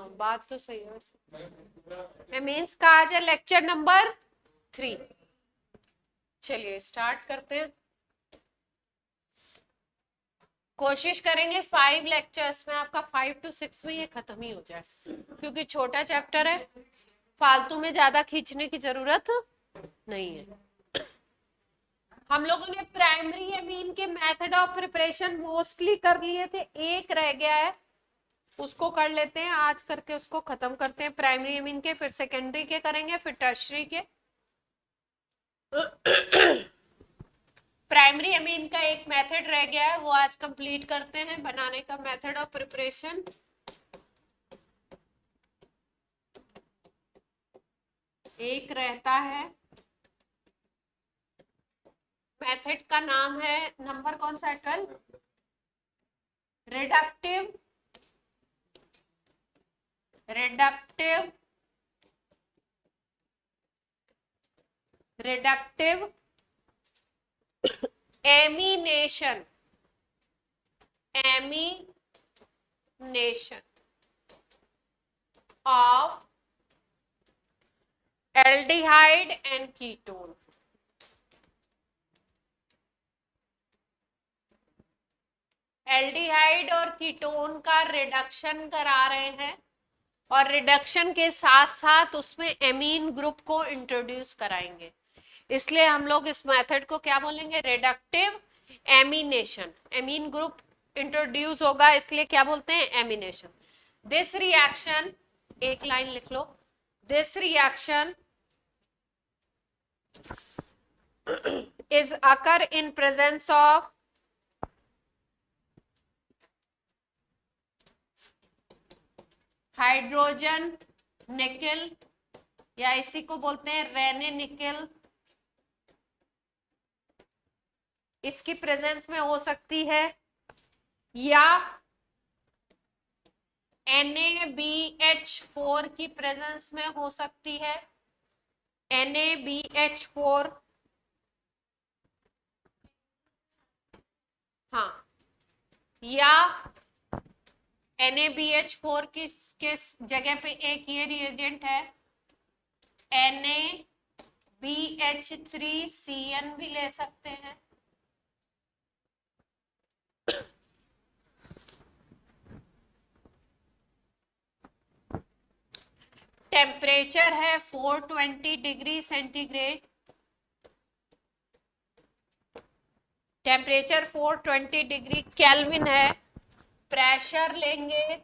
बात तो सही है वैसे। मीन्स का आज है लेक्चर नंबर 3। चलिए स्टार्ट करते हैं। कोशिश करेंगे 5 लेक्चर्स में आपका 5 to 6 में ये खत्म ही हो जाए, क्योंकि छोटा चैप्टर है, फालतू में ज्यादा खींचने की जरूरत नहीं है। हम लोगों ने प्राइमरी अमीन के मेथड ऑफ प्रिपरेशन मोस्टली कर लिए थे, एक रह गया है, उसको कर लेते हैं आज, करके उसको खत्म करते हैं। प्राइमरी अमीन के, फिर सेकेंडरी के करेंगे, फिर टर्शरी के। प्राइमरी अमीन का एक मेथड रह गया है, वो आज कंप्लीट करते हैं बनाने का, मेथड ऑफ प्रिपरेशन। एक रहता है, मेथड का नाम है, नंबर कौन सा है, 12, reductive ammunition of aldehyde and ketone। Aldehyde और कीटोन का रिडक्शन करा रहे हैं, और रिडक्शन के साथ साथ उसमें एमीन ग्रुप को इंट्रोड्यूस कराएंगे, इसलिए हम लोग इस मेथड को क्या बोलेंगे, reductive amination. Amine group introduce होगा, इसलिए क्या बोलते हैं, एमिनेशन। दिस रिएक्शन, एक लाइन लिख लो, this reaction is occur in presence of hydrogen nickel, या इसी को बोलते हैं रेने निकल। इसकी प्रेजेंस में हो सकती है, या NaBH4 की प्रेजेंस में हो सकती है, NaBH4, हाँ, या NaBH4 की किस जगह पे एक ये रिएजेंट है, NaBH3Cn भी ले सकते हैं। टेम्परेचर है 420 degree centigrade, temperature 420 degree kelvin है। प्रेशर लेंगे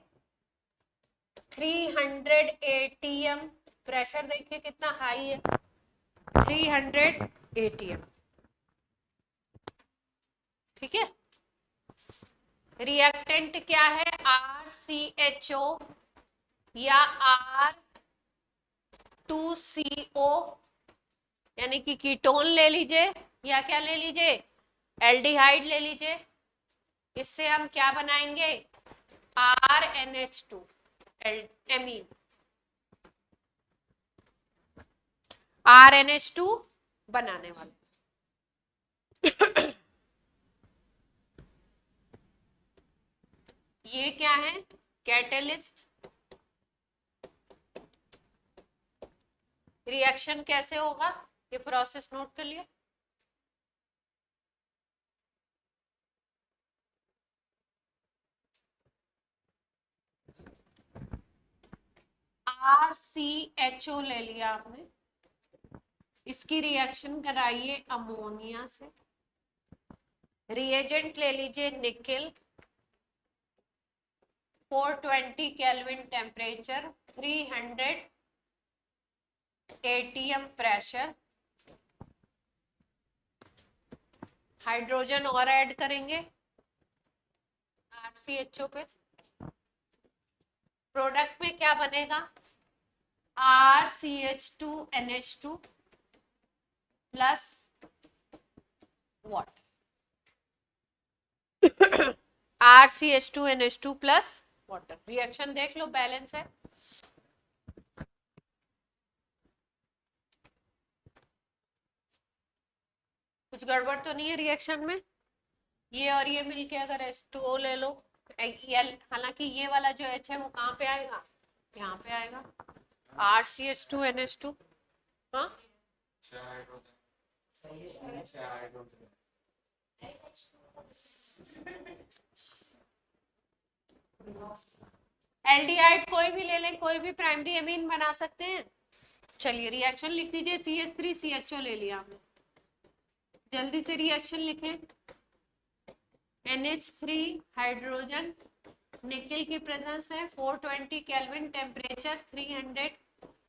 300 atm, प्रेशर देखिए कितना हाई है, 300 atm, ठीक है। रिएक्टेंट क्या है, RCHO या R2CO, यानी कि कीटोन ले लीजिए, या क्या ले लीजिए, एल्डिहाइड ले लीजिए। इससे हम क्या बनाएंगे, RNH2 एमीन, RNH2 बनाने वाले। ये क्या है, कैटलिस्ट। रिएक्शन कैसे होगा, ये प्रोसेस नोट कर लिया। RCHO ले लिया आपने, इसकी रिएक्शन कराइए अमोनिया से। रिएजेंट ले लीजिए nickel, 420 kelvin temperature, 300 atm pressure. Hydrogen और ऐड करेंगे RCHO पे। प्रोडक्ट में क्या बनेगा, RCH2NH2 plus water, RCH2NH2 plus water. Reaction देख लो, बैलेंस है। कुछ गड़बड़ तो नहीं है रिएक्शन में, ये और ये मिलके अगर H2O ले लो, हालांकि ये वाला जो H है वो कहाँ पे आएगा, यहाँ पे आएगा RCH2NH2। हाँ, एल्डिहाइड कोई भी ले लें, कोई भी प्राइमरी अमीन बना सकते हैं। चलिए रिएक्शन लिख दीजिए, CH3CHO ले लिया हमने, जल्दी से रिएक्शन लिखें। NH3 हाइड्रोजन, निकेल की प्रेजेंस है, 420 केल्विन टेम्परेचर, 300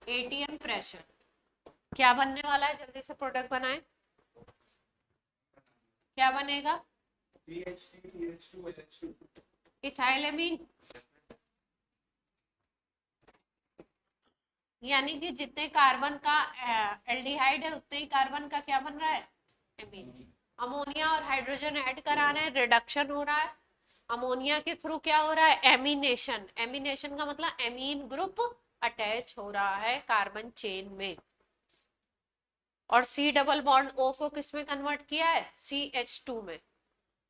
ATM प्रेशर। क्या बनने वाला है, जल्दी से प्रोडक्ट बनाएं। क्या बनेगा? इथाइलेमीन। यानी कि जितने कार्बन का एल्डिहाइड है उतने ही कार्बन का क्या बन रहा है, एमीन। अमोनिया और हाइड्रोजन ऐड करा रहे हैं, रिडक्शन हो रहा है। अमोनिया के थ्रू क्या हो रहा है, एमिनेशन। एमिनेशन का मतलब एमीन ग्रुप अटैच हो रहा है कार्बन चेन में। और C डबल बॉन्ड O को किस में कन्वर्ट किया है, CH2 में।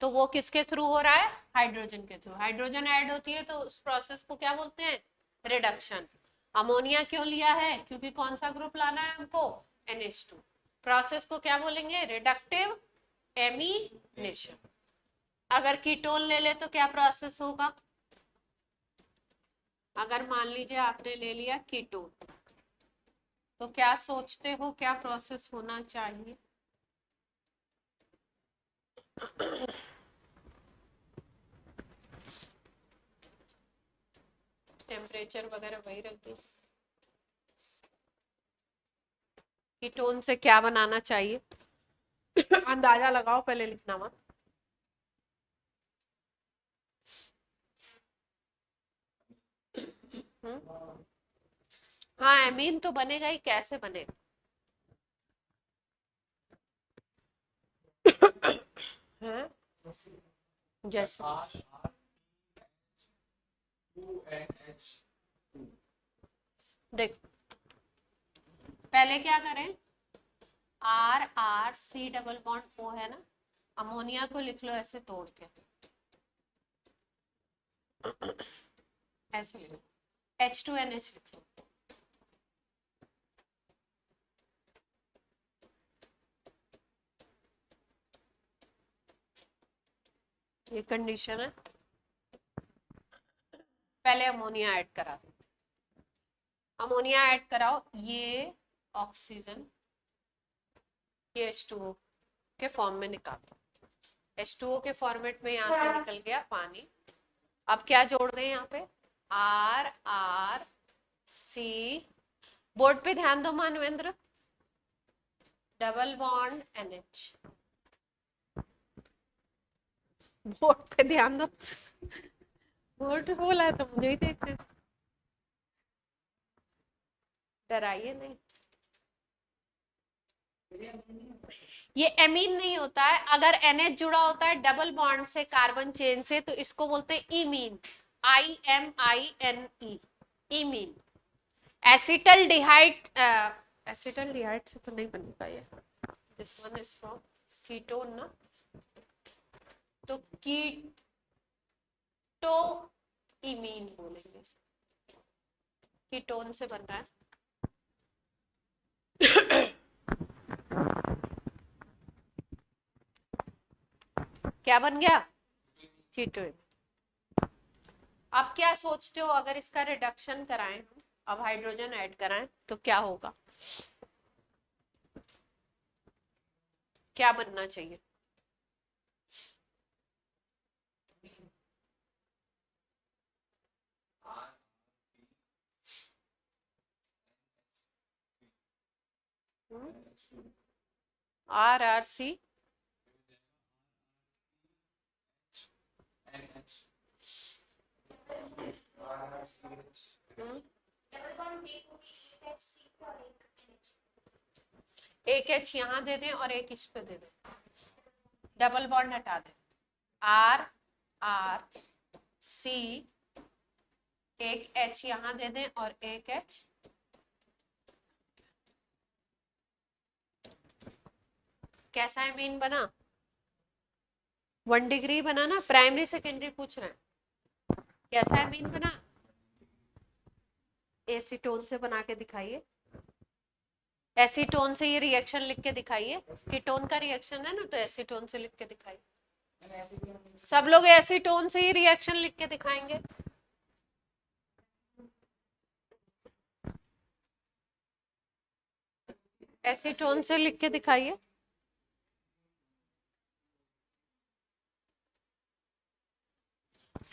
तो वो किसके थ्रू हो रहा है, हाइड्रोजन के थ्रू। हाइड्रोजन ऐड होती है तो उस प्रोसेस को क्या बोलते हैं, रिडक्शन। अमोनिया क्यों लिया है, क्योंकि कौन सा ग्रुप लाना है हमको, NH2। प्रोसेस को क्या बोलेंगे, रिडक्टिव एमिनेशन। अगर कीटोन ले ले तो क्या प्रोसेस होगा, अगर मान लीजिए आपने ले लिया कीटोन, तो क्या सोचते हो क्या प्रोसेस होना चाहिए? टेम्परेचर वगैरह वही रख दी। कीटोन से क्या बनाना चाहिए, अंदाजा लगाओ, पहले लिखना मत। हाँ, एमीन तो बनेगा ही, कैसे बनेगा? हाँ? जैसे देखो, पहले क्या करें, R C double bond O है ना, अमोनिया को लिख लो ऐसे तोड़ के, ऐसे लिख लो, H2NH लिख लो। ये कंडीशन है, पहले अमोनिया ऐड करा दो। अमोनिया ऐड कराओ, ये ऑक्सीजन, ये H2O के फॉर्म में निकालो। H2O के फॉर्मेट में यहाँ से निकल गया पानी। अब क्या जोड़ दें यहाँ पे, RC, बोर्ड पे ध्यान दो Manvendra, double bond NH, board पे ध्यान दो। बोर्ड बोला है तो मुझे ही देखना है, डराइए नहीं। ये एमीन नहीं होता है, अगर NH जुड़ा होता है डबल बॉन्ड से कार्बन चेन से तो इसको बोलते हैं imine, IMINE, imine. Acetaldehyde, acetaldehyde से तो नहीं बनेगा ये, this one is from ketone ना, तो कीटो इमीन बोलेंगे, कीटोन से बन रहा है। क्या बन गया, कीटोन। अब क्या सोचते हो, अगर इसका रिडक्शन कराएं, अब हाइड्रोजन ऐड कराएं तो क्या होगा, क्या बनना चाहिए? RRC एक H यहाँ दे दें और एक इस पे दे दें, डबल बॉन्ड हटा दें, RRC, एक H यहाँ दे दें और एक H, कैसा एमीन बना, 1 डिग्री बना ना, प्राइमरी सेकेंडरी पूछ रहे हैं, कैसा एमीन बना, एसीटोन से बना के दिखाइए, एसीटोन से ये रिएक्शन लिख के दिखाइए। कीटोन का रिएक्शन है ना, तो एसीटोन से लिख के दिखाइए। सब लोग एसीटोन से ही रिएक्शन लिख के दिखाएंगे। एसीटोन से लिख के दिखाइए।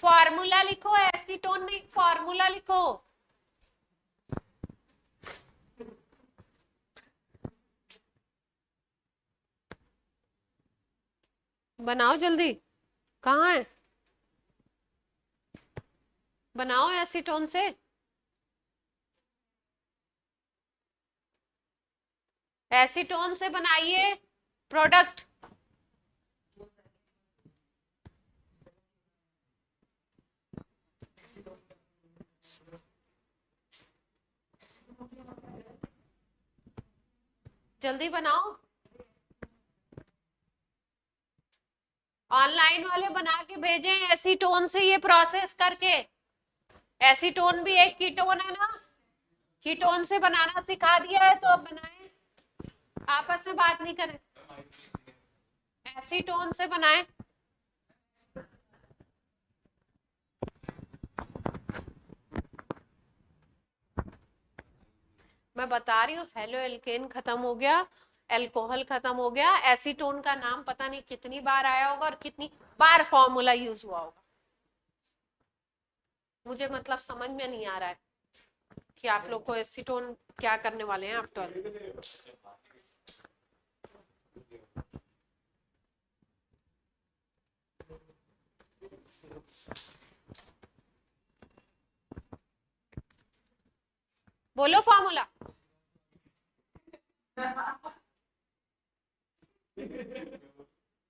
फॉर्मूला लिखो, एसीटोन नहीं, फॉर्मूला लिखो। बनाओ जल्दी, कहाँ है? बनाओ एसीटोन से। एसीटोन से बनाइए प्रोडक्ट। जल्दी बनाओ। ऑनलाइन वाले बना के भेजें एसीटोन से ये प्रोसेस करके। एसीटोन भी एक कीटोन है ना, कीटोन से बनाना सिखा दिया है, तो अब बनाएं। आपस में बात नहीं करें, एसीटोन से बनाएं। मैं बता रही हूँ, हेलो एल्केन खत्म हो गया, अल्कोहल खत्म हो गया, एसीटोन का नाम पता नहीं कितनी बार आया होगा और कितनी बार फॉर्मूला यूज हुआ होगा। मुझे मतलब समझ में नहीं आ रहा है कि आप लोग को एसीटोन क्या करने वाले हैं आप तो। बोलो फॉर्मूला।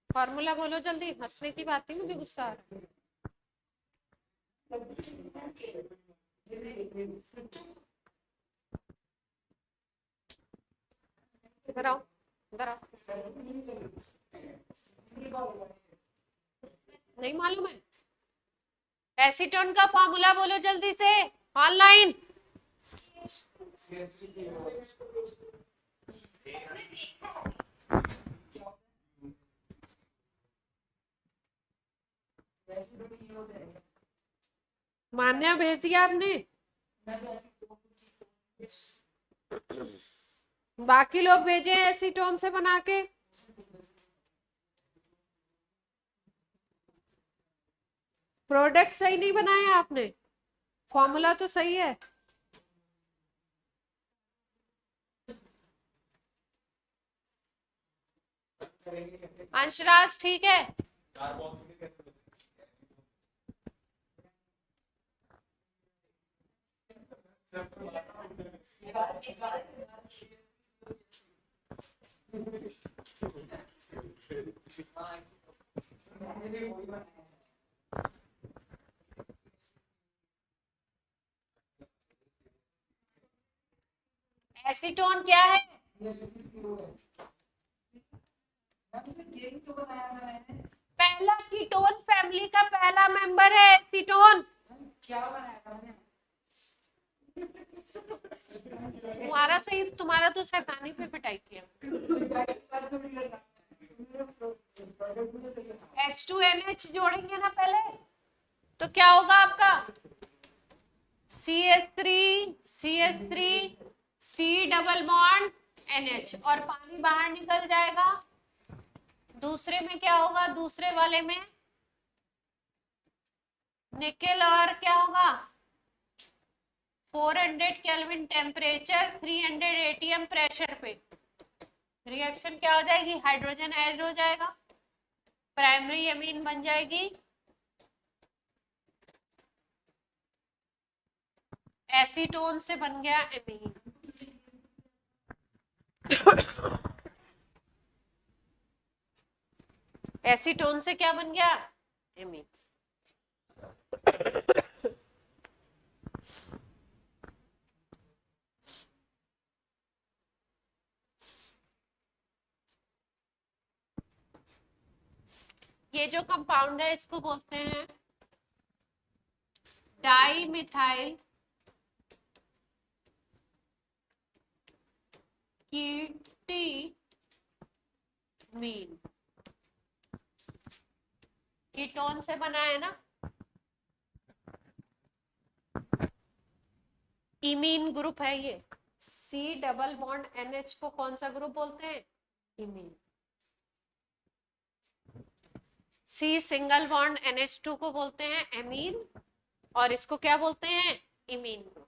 फॉर्मूला बोलो जल्दी, हंसने की बात नहीं, मुझे गुस्सा आ रहा है। इधर आओ, इधर आओ। नहीं मालूम है? एसीटोन का फॉर्मूला बोलो जल्दी से, ऑनलाइन। मान्या भेज दिया आपने? बाकी लोग भेजे एसीटोन से बना के। प्रोडक्ट सही नहीं बनाया आपने, फॉर्मूला तो सही है। अंशराज ठीक है? एसीटोन क्या है? पहला कीटोन फैमिली का पहला मेंबर है एसीटोन। क्या बनाया था? तुम्हारा सही, तुम्हारा तो शैतानी पे पिटाई किया। H2NH जोड़ेंगे ना पहले, तो क्या होगा आपका? CH3 C double bond NH, और पानी बाहर निकल जाएगा। दूसरे में क्या होगा? दूसरे वाले में निकेल, और क्या होगा? 400 केल्विन टेम्परेचर, 300 ATM प्रेशर पे रिएक्शन क्या हो जाएगी? हाइड्रोजन ऐड हो जाएगा, प्राइमरी एमीन बन जाएगी। एसीटोन से बन गया एमीन। एसीटोन से क्या बन गया? एमीन। ये जो कंपाउंड है इसको बोलते हैं डाई मिथाइल कीटी मीन कीटोन से बना है ना, इमीन ग्रुप है ये। सी डबल बॉन्ड NH को कौन सा ग्रुप बोलते हैं? Imine. C single bond NH2 को बोलते हैं एमीन, और इसको क्या बोलते हैं? Imine group.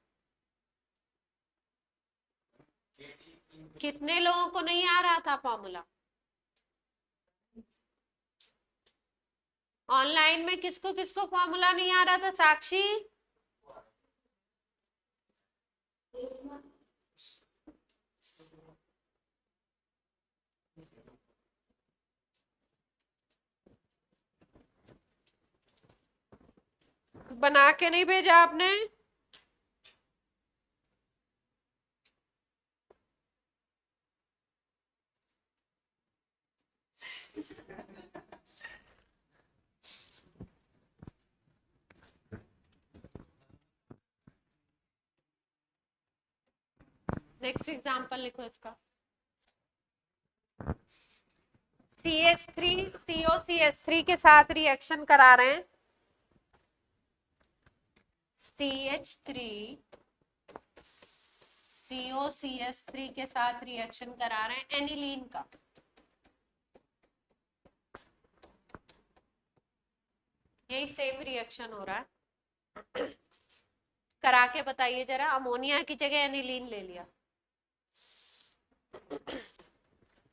कितने लोगों को नहीं आ रहा था फॉर्मूला? ऑनलाइन में किसको किसको फॉर्मूला नहीं आ रहा था? साक्षी, बना के नहीं भेजा आपने? नेक्स्ट एग्जांपल लिखो इसका। CH3 COCH3 के साथ रिएक्शन करा रहे हैं। CH3 COCH3 के साथ रिएक्शन करा रहे हैं एनिलीन का। यही सेम रिएक्शन हो रहा है। करा के बताइए जरा। अमोनिया की जगह एनिलीन ले लिया,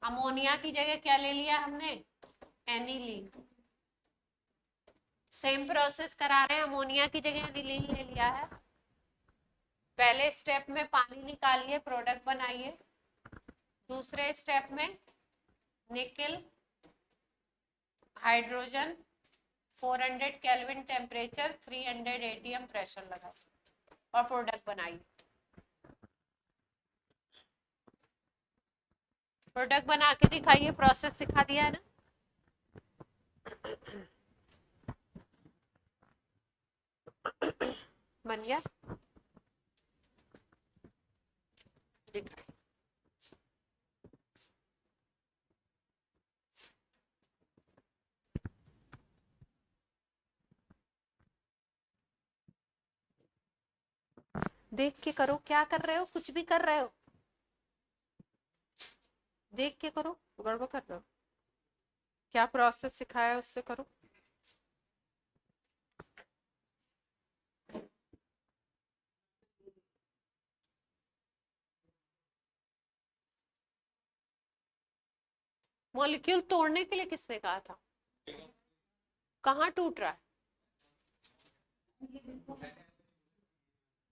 अमोनिया की जगह क्या ले लिया हमने? एनिलीन। सेम प्रोसेस करा रहे हैं, अमोनिया की जगह एनिलीन ले लिया है। पहले स्टेप में पानी निकालिए, प्रोडक्ट बनाइए। दूसरे स्टेप में nickel, hydrogen, 400 kelvin temperature, 300 ATM pressure लगाए और प्रोडक्ट बनाइए। प्रोडक्ट बना के दिखाइए, प्रोसेस सिखा दिया है ना। बन गया, दिखाइए। देख के करो, क्या कर रहे हो? कुछ भी कर रहे हो, देख के करो। गड़बड़ कर रहे हो? क्या प्रोसेस सिखाया है उससे करो। मॉलिक्यूल तोड़ने के लिए किसने कहा था? कहाँ टूट रहा है?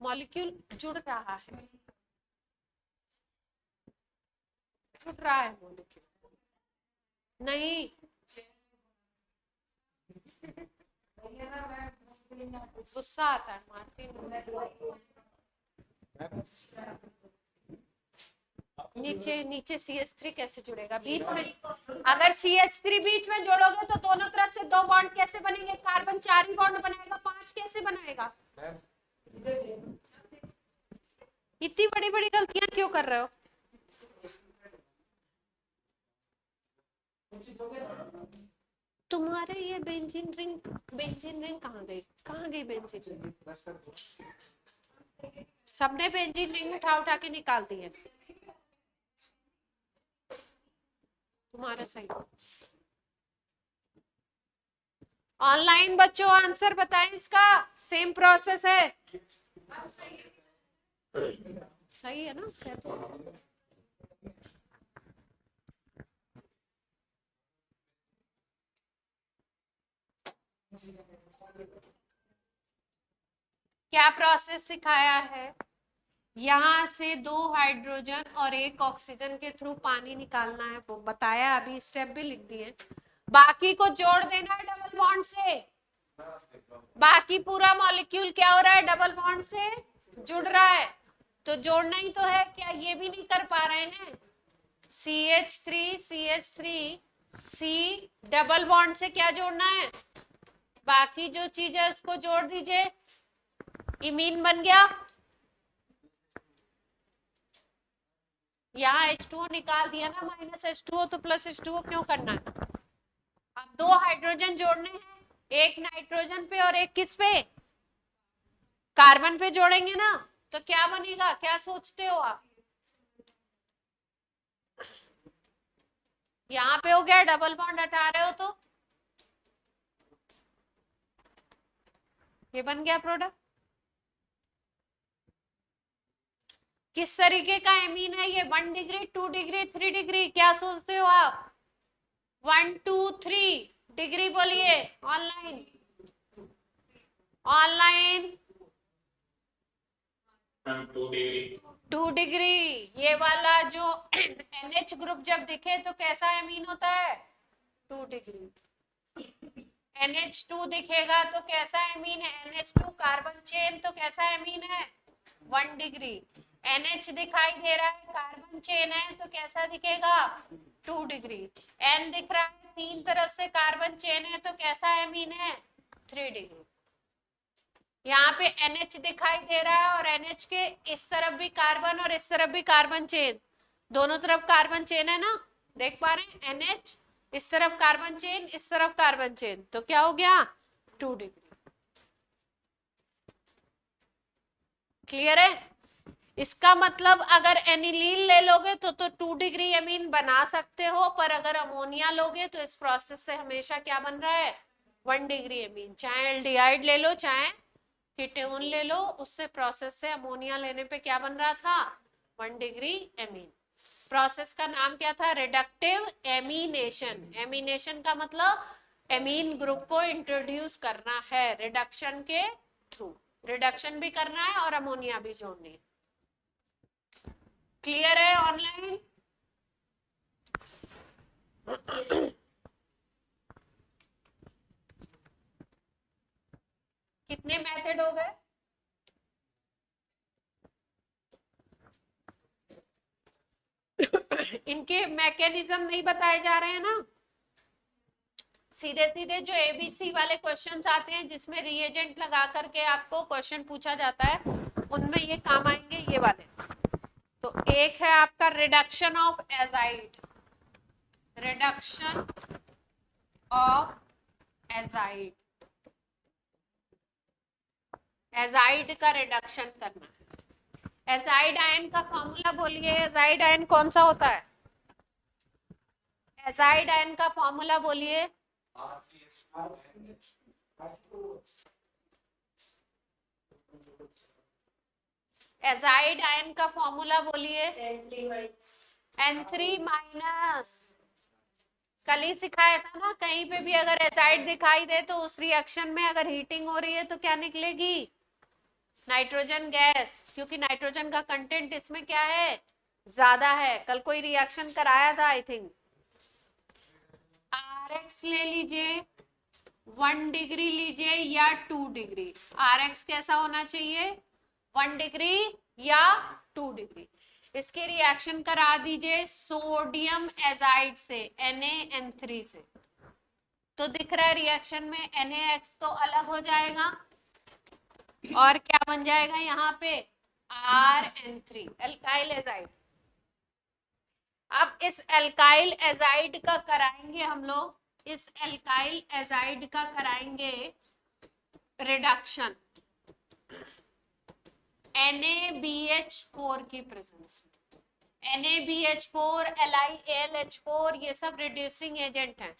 मॉलिक्यूल जुड़ रहा है, जुड़ रहा है मॉलिक्यूल। नहीं, गुस्सा आता है, मारती नहीं। नीचे नीचे CH3 कैसे जुड़ेगा बीच में? अगर CH3 बीच में जोड़ोगे तो दोनों तरफ से 2 बॉन्ड कैसे बनेंगे? कार्बन 4 ही बॉन्ड बनाएगा, 5 कैसे बनाएगा? इतनी बड़ी बड़ी गलतियां क्यों कर रहे हो? तुम्हारे ये बेंजीन रिंग कहाँ गई? कहाँ गई बेंजीन रिंग? सबने बेंजीन रिंग उठा उठा के निकाल दी है। तुम्हारा सही। ऑनलाइन बच्चों आंसर बताएं इसका। सेम प्रोसेस है। सही है ना? क्या प्रोसेस सिखाया है? यहाँ से 2 हाइड्रोजन और 1 ऑक्सीजन के थ्रू पानी निकालना है, वो बताया। अभी स्टेप भी लिख दिए। बाकी को जोड़ देना है डबल बॉन्ड से। बाकी पूरा मॉलिक्यूल क्या हो रहा है? डबल बॉन्ड से जुड़ रहा है। तो जोड़ना ही तो है, क्या ये भी नहीं कर पा रहे हैं? CH3 C डबल बॉन्ड से क्या जोड़ना है? बाकी जो चीज है उसको जोड़ दीजिए, इमीन बन गया। यहाँ H2O निकाल दिया ना, -H2O, तो +H2O क्यों करना है? अब 2 हाइड्रोजन जोड़ने हैं, एक नाइट्रोजन पे और एक किस पे, कार्बन पे जोड़ेंगे ना, तो क्या बनेगा, क्या सोचते हो आप? यहाँ पे हो गया, डबल बॉन्ड हटा रहे हो तो ये बन गया प्रोडक्ट। किस तरीके का एमीन है ये? 1 डिग्री, 2 डिग्री, 3 डिग्री, क्या सोचते हो आप? 1 2 3 डिग्री बोलिए, ऑनलाइन, ऑनलाइन 2 डिग्री। ये वाला जो NH ग्रुप जब दिखे तो कैसा एमीन होता है? 2 डिग्री। NH2 दिखेगा तो कैसा एमीन है? NH2 कार्बन चेन, तो कैसा एमीन है? 1 डिग्री। NH दिखाई दे रहा है, कार्बन चेन है, तो कैसा दिखेगा? 2 डिग्री। N दिख रहा है, 3 तरफ से कार्बन चेन है, तो कैसा एमीन है? 3 डिग्री। यहाँ पे NH दिखाई दे रहा है और NH के इस तरफ भी कार्बन और इस तरफ भी कार्बन चेन, दोनों तरफ कार्बन चेन है ना, देख पा रहे हैं? NH इस तरफ कार्बन चेन, इस तरफ कार्बन चेन, तो क्या हो गया? 2 डिग्री। क्लियर है? इसका मतलब अगर एनिलीन ले लोगे तो 2 डिग्री अमीन बना सकते हो, पर अगर अमोनिया लोगे तो इस प्रोसेस से हमेशा क्या बन रहा है? 1 डिग्री अमीन। चाहे एल्डिहाइड ले लो, चाहे कीटोन ले लो, उससे प्रोसेस से अमोनिया लेने पे क्या बन रहा था? 1 डिग्री एमीन। प्रोसेस का नाम क्या था? रिडक्टिव एमीनेशन। एमीनेशन का मतलब एमीन ग्रुप को इंट्रोड्यूस करना है रिडक्शन के थ्रू। रिडक्शन भी करना है और अमोनिया भी जोड़नी है। क्लियर है ऑनलाइन? कितने मेथड हो गए? इनके मैकेनिज्म नहीं बताए जा रहे हैं ना, सीधे सीधे जो ABC वाले क्वेश्चंस आते हैं जिसमें रिएजेंट लगा करके आपको क्वेश्चन पूछा जाता है, उनमें ये काम आएंगे ये वाले। तो एक है आपका reduction of azide, reduction of azide, azide का रिडक्शन करना। एजाइड आयन का फॉर्मूला बोलिए, एजाइड आयन कौन सा होता है? एजाइड आयन का फॉर्मूला बोलिए। एजाइड आयन का फॉर्मूला बोलिए। N3 माइनस, कल ही सिखाया था ना, कहीं पे भी अगर एजाइड दिखाई दे तो उस रिएक्शन में अगर हीटिंग हो रही है तो क्या निकलेगी? नाइट्रोजन गैस, क्योंकि नाइट्रोजन का कंटेंट इसमें क्या है? ज्यादा है। कल कोई रिएक्शन कराया था आई थिंक। RX ले लीजिए, 1 डिग्री लीजिए या 2 डिग्री। RX कैसा होना चाहिए? 1 डिग्री या 2 डिग्री। इसके रिएक्शन करा दीजिए सोडियम एजाइड से, NaN3 से, तो दिख रहा है रिएक्शन में NaX तो अलग हो जाएगा और क्या बन जाएगा यहाँ पे? RN3, alkyl azide. अब इस एल्काइल एजाइड का कराएंगे हम लोग, इस एल्काइल एजाइड का कराएंगे रिडक्शन NaBH4 की प्रेजेंस में। NaBH4, LiAlH4 ये सब रिड्यूसिंग एजेंट हैं।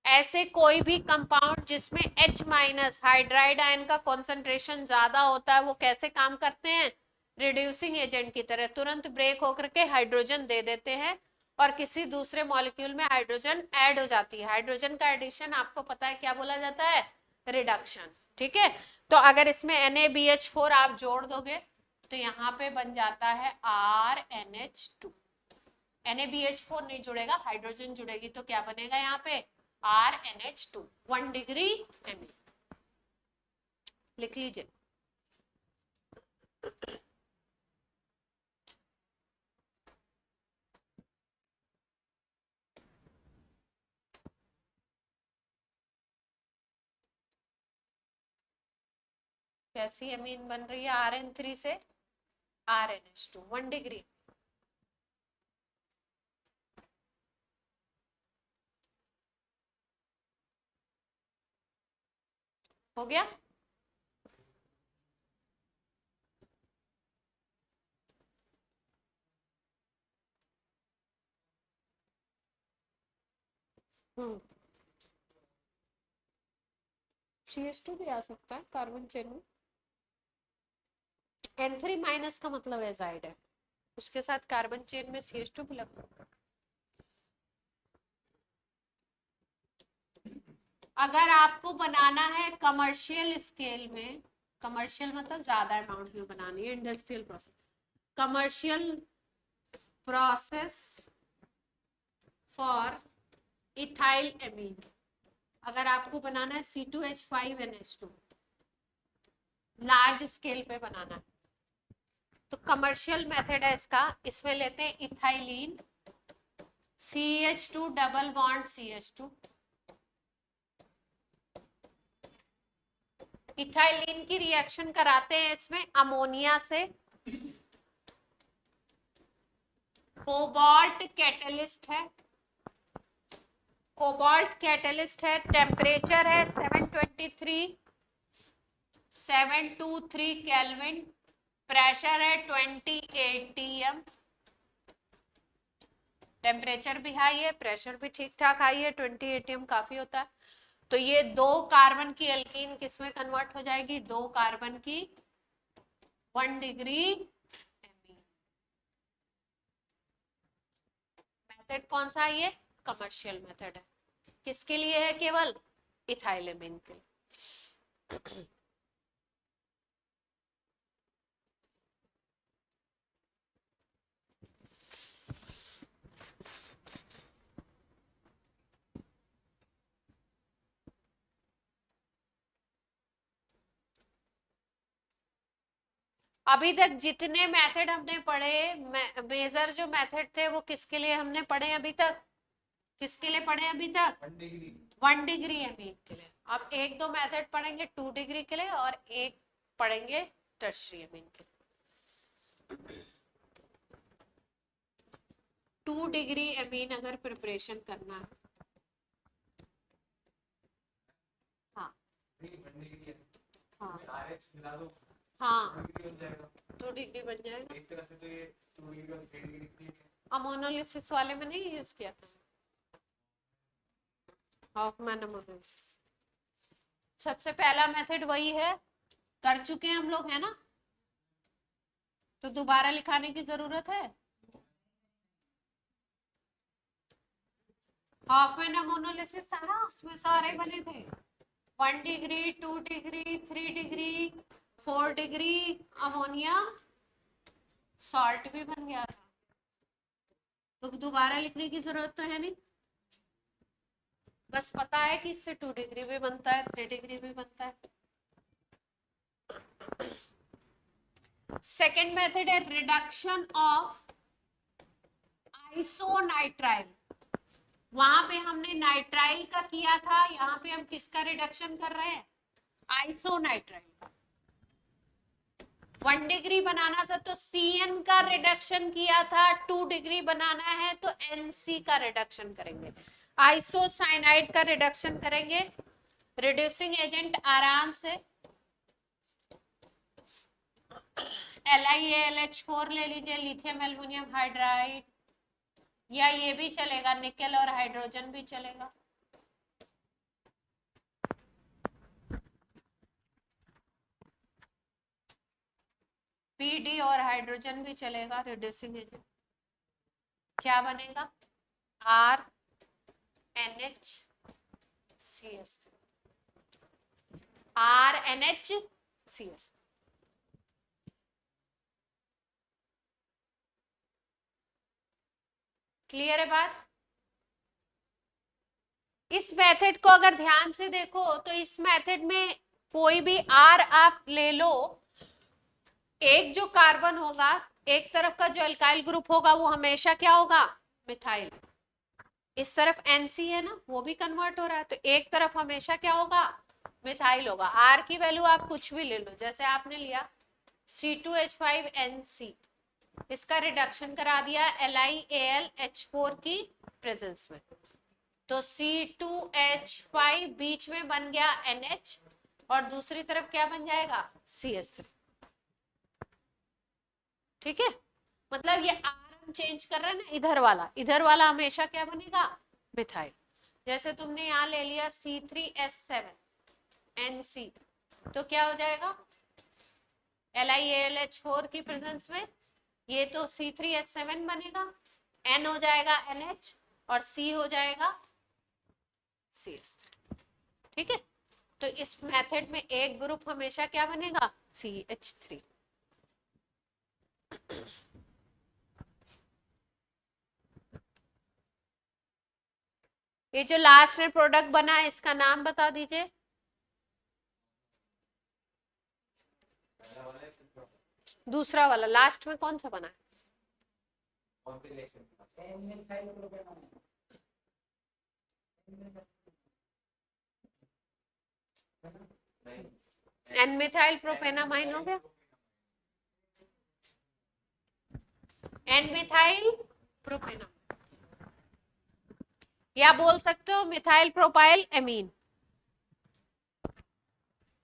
ऐसे कोई भी कंपाउंड जिसमें H माइनस हाइड्राइड आयन का कॉन्सेंट्रेशन ज्यादा होता है, वो कैसे काम करते हैं? रिड्यूसिंग एजेंट की तरह तुरंत ब्रेक होकर के हाइड्रोजन दे देते हैं और किसी दूसरे मॉलिक्यूल में हाइड्रोजन ऐड हो जाती है। हाइड्रोजन का एडिशन आपको पता है क्या बोला जाता है? रिडक्शन। ठीक है, तो अगर इसमें NaBH4 आप जोड़ दोगे तो यहाँ पे बन जाता है RNH2। NaBH4 नहीं जुड़ेगा, हाइड्रोजन जुड़ेगी तो क्या बनेगा यहाँ पे? RNH2, 1 degree Amy. लिख लीजिए। कैसी एमीन बन रही है? RN3 से RNH2, 1 डिग्री। हो गया? CH2 भी आ सकता है कार्बन चेन में। N3 माइनस का मतलब एजाइड है, उसके साथ कार्बन चेन में CH2 भी लगा। अगर आपको बनाना है कमर्शियल स्केल में, कमर्शियल मतलब ज्यादा अमाउंट में बनानी है, industrial process, commercial process for ethyl amine, अगर आपको बनाना है C2H5NH2 लार्ज स्केल पे बनाना है, तो कमर्शियल मेथड है इसका। इसमें लेते हैं ethylene, CH2 double bond CH2, ethylene की रिएक्शन कराते हैं इसमें अमोनिया से, कोबाल्ट कैटलिस्ट है, कोबाल्ट कैटलिस्ट है, टेम्परेचर है 723 केल्विन, प्रेशर है 20 atm, टेम्परेचर भी हाई है, प्रेशर भी ठीक ठाक हाई है, 20 atm काफी होता है। तो ये 2 कार्बन की एल्कीन किसमें कन्वर्ट हो जाएगी? 2 कार्बन की 1 डिग्री एमीन। मेथड कौन सा है? ये कमर्शियल मेथड है। किसके लिए है? केवल इथाइल एमीन के लिए। अभी तक जितने मेथड हमने पढ़े, मेजर जो मेथड थे वो किसके लिए हमने पढ़े अभी तक? किसके लिए पढ़े अभी तक? 1 डिग्री एमीन के लिए। अब 1-2 मेथड पढ़ेंगे 2 डिग्री के लिए और एक पढ़ेंगे टर्शियरी एमीन के लिए। 2 डिग्री एमीन अगर प्रिपरेशन करना है, हाँ हाँ हाँ 2 डिग्री बन जाएगा। एक तरह से तो ये 2 डिग्री और 3 डिग्री अमोनोलिसिस वाले में नहीं यूज किया था, हॉफमैन अमोनोलिसिस। सबसे पहला मेथड वही है, कर चुके हैं हम लोग, है ना? तो दोबारा लिखाने की जरूरत है? हॉफमैन अमोनोलिसिस था ना, उसमें सारे बने थे, 1 degree, 2 degree, 3 degree, 4 degree ammonia salt भी बन गया था। तो दोबारा लिखने की जरूरत तो है नहीं, बस पता है कि इससे 2 डिग्री भी बनता है, 3 डिग्री भी बनता है। सेकेंड मेथड है रिडक्शन ऑफ आइसोनाइट्राइल। वहां पे हमने नाइट्राइल का किया था, यहाँ पे हम किसका रिडक्शन कर रहे हैं? आइसोनाइट्राइल का। 1 डिग्री बनाना था तो CN का रिडक्शन किया था, 2 डिग्री बनाना है तो NC का रिडक्शन करेंगे, आइसोसाइनाइड का रिडक्शन करेंगे। रिड्यूसिंग एजेंट आराम से LiAlH4 ले लीजिए, लिथियम एल्युमिनियम हाइड्राइड, या ये भी चलेगा, निकेल और हाइड्रोजन भी चलेगा। PD और हाइड्रोजन भी चलेगा रिड्यूसिंग एजेंट। क्या बनेगा? RNHCS3, RNHCS। क्लियर है बात? इस मेथड को अगर ध्यान से देखो तो इस मेथड में कोई भी R आप ले लो, एक जो कार्बन होगा, एक तरफ का जो अल्काइल ग्रुप होगा वो हमेशा क्या होगा? मिथाइल। इस तरफ NC है ना, वो भी कन्वर्ट हो रहा है, तो एक तरफ हमेशा क्या होगा? मिथाइल होगा। R की वैल्यू आप कुछ भी ले लो, जैसे आपने लिया C2H5NC, इसका रिडक्शन करा दिया LiAlH4 की प्रेजेंस में, तो C2H5 बीच में बन गया NH, और दूसरी तरफ क्या बन जाएगा, CH3। ठीक है, मतलब ये R हम चेंज कर रहे हैं ना, इधर वाला हमेशा क्या बनेगा, मिथाइल। जैसे तुमने यहाँ ले लिया C3H7NC, तो क्या हो जाएगा, LiAlH4 की प्रेजेंस में ये तो C3H7 बनेगा, N हो जाएगा NH और C हो जाएगा CH3। ठीक है, तो इस मेथड में एक ग्रुप हमेशा क्या बनेगा, CH3। ये जो लास्ट में प्रोडक्ट बना है इसका नाम बता दीजिए। दूसरा वाला लास्ट में कौन सा बना है, एन मिथाइल प्रोपेनामाइन हो गया, एन मिथाइल प्रोपेनामाइन, या बोल सकते हो methyl propyl amine,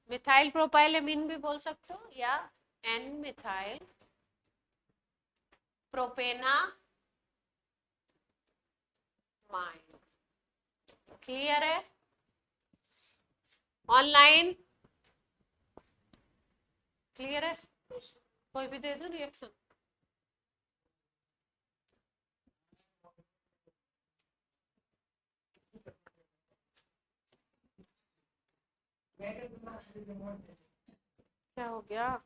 methyl propyl amine भी बोल सकते हो, या एन मिथाइल प्रोपेनामाइन। क्लियर है, ऑनलाइन क्लियर है, कोई भी दे दो रिएक्शन। क्या हो गया,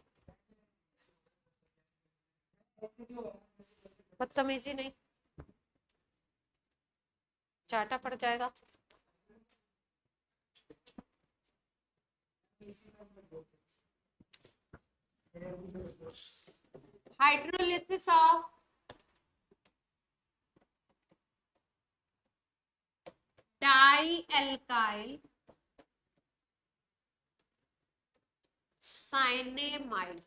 बदतमीजी नहीं, चाटा पड़ जाएगा। Hydrolysis of dialkyl cyanamide.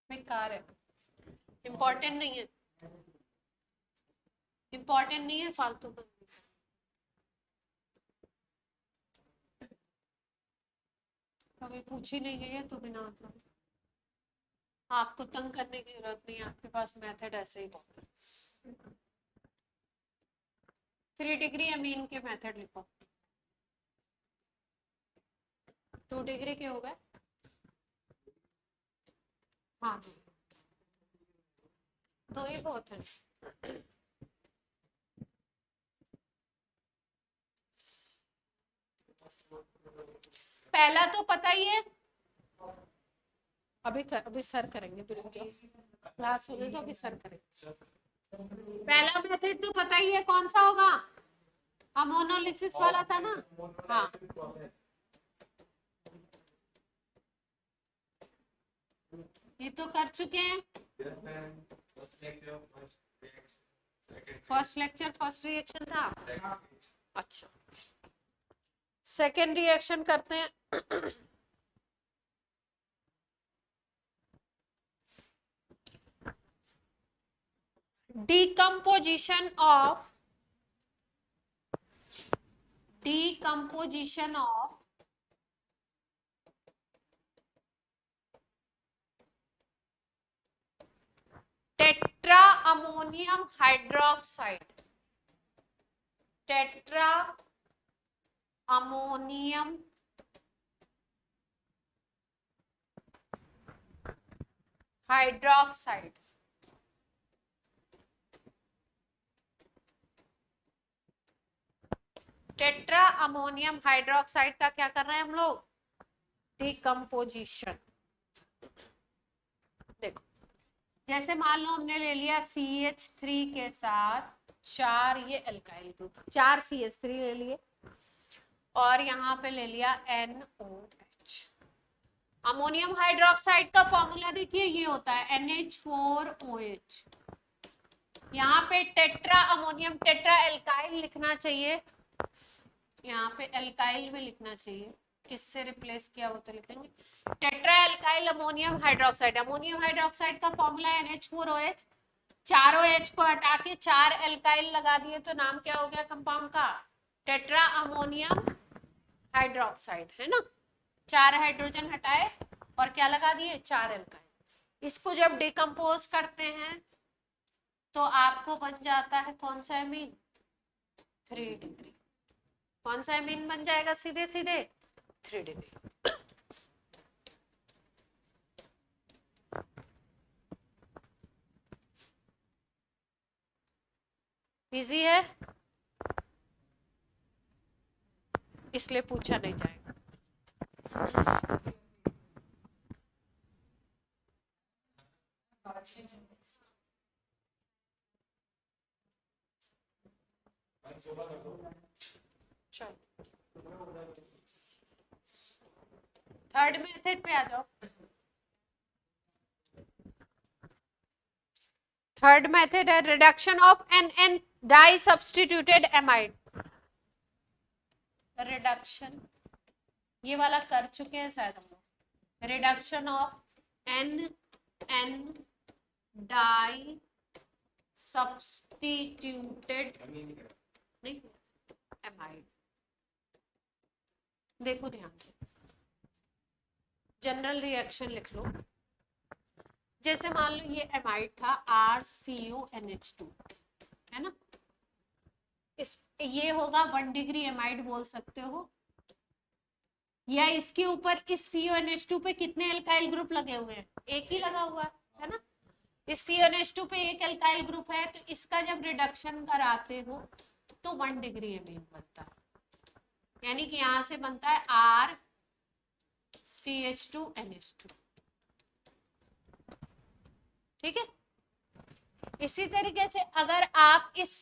बेकार है, इंपॉर्टेंट नहीं है, इंपॉर्टेंट नहीं है, फालतू में। कभी पूछी नहीं गई है तो बिना मतलब आपको तंग करने की जरूरत नहीं है, आपके पास मेथड ऐसे ही बहुत है। 3 डिग्री अमीन के मेथड लिखो, 2 डिग्री के हो गए, हाँ तो ये बहुत है। पहला तो पता ही है, अभी सर करेंगे, क्लास होने तो अभी सर करेंगे। पहला मेथड तो पता ही है कौन सा होगा, अमोनोलिसिस वाला था ना, हाँ ये तो कर चुके हैं, फर्स्ट लेक्चर फर्स्ट रिएक्शन था। अच्छा सेकेंड रिएक्शन करते हैं। decomposition of tetra ammonium hydroxide, tetra ammonium hydroxide. Tetra ammonium hydroxide का क्या कर रहे हैं हम लोग, डिकम्पोजिशन। देखो जैसे मान लो हमने ले लिया CH3 के साथ 4 ये एल्काइल ग्रुप, 4 CH3 ले लिए और यहाँ पे ले लिया NOH। अमोनियम हाइड्रोक्साइड का फॉर्मूला देखिए ये होता है NH4OH। यहाँ पे टेट्रा अमोनियम टेट्रा एल्काइल लिखना चाहिए, यहाँ पे एल्काइल भी लिखना चाहिए, किससे रिप्लेस किया वो तो लिखेंगे। Tetra alkyl ammonium hydroxide, ammonium hydroxide का फॉर्मूला है NH4OH, चारों H को हटा के 4 एल्काइल लगा दिए तो नाम क्या हो गया कंपाउंड का, टेट्रा अमोनियम हाइड्रोक्साइड, है ना। 4 हाइड्रोजन हटाए और क्या लगा दिए, 4 एल्काइल। इसको जब डिकम्पोज करते हैं तो आपको बन जाता है कौन सा एमीन, 3 डिग्री। कौन सा एमीन बन जाएगा सीधे सीधे, 3 डिग्री। इजी है, इसलिए पूछा नहीं जाएगा। चलो थर्ड मेथड पे आ जाओ। थर्ड मेथड है reduction of NN disubstituted amide. Reduction ये वाला कर चुके हैं शायद हम लोग। Reduction of NN disubstituted नहीं एमाइड। देखो ध्यान से, जनरल रिएक्शन लिख लो। जैसे मान लो ये एमाइड था RCONH2, है ना। इस ये होगा 1 डिग्री एमाइड बोल सकते हो, या इसके ऊपर इस CONH2 पे कितने एल्काइल ग्रुप लगे हुए हैं, एक ही लगा हुआ है ना। इस CONH2 पे एक एल्काइल ग्रुप है, तो इसका जब रिडक्शन कराते हो तो 1 डिग्री एमीन बनता है, यानी कि यहां से बनता है RCH2NH2, ठीक है। इसी तरीके से अगर आप इस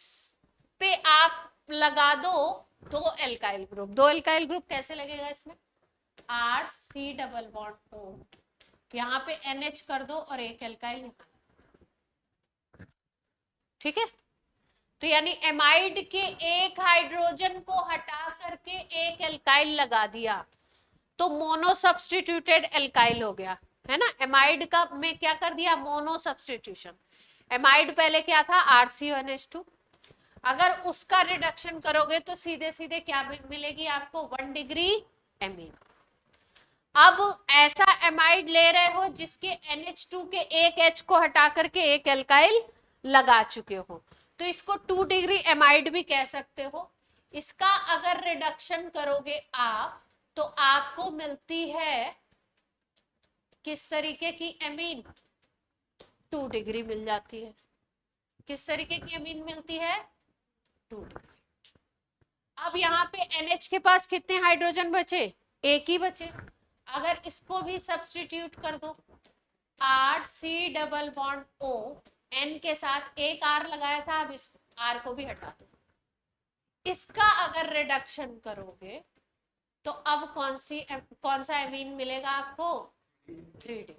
पे आप लगा दो 2 एल्काइल ग्रुप, 2 एल्काइल ग्रुप कैसे लगेगा इसमें, RC डबल बॉन्ड O, यहाँ पे NH कर दो और एक एल्काइल, ठीक है। तो यानी एमाइड के एक हाइड्रोजन को हटा करके एक एल्काइल लगा दिया तो मोनो सब्स्टिट्यूटेड एल्काइल हो गया, है ना। एमाइड का में क्या कर दिया, मोनो सब्स्टिट्यूशन। एमाइड पहले क्या था, RCONH2। अगर उसका रिडक्शन करोगे तो सीधे सीधे क्या मिलेगी आपको, 1 डिग्री एमीन। अब ऐसा एमाइड ले रहे हो जिसके NH2 के एक H को हटा करके एक एल्काइल लगा चुके हो, तो इसको 2 डिग्री एमाइड भी कह सकते हो। इसका अगर रिडक्शन करोगे आप तो आपको मिलती है किस तरीके की एमीन, 2 डिग्री मिल जाती है। किस तरीके की एमीन मिलती है, 2 डिग्री। अब यहाँ पे NH के पास कितने हाइड्रोजन बचे, एक ही बचे। अगर इसको भी सब्स्टिट्यूट कर दो, RC double bond O, N के साथ एक R लगाया था, अब इस R को भी हटा दो। इसका अगर रिडक्शन करोगे तो अब कौन सा एमीन मिलेगा आपको, 3 डिग्री।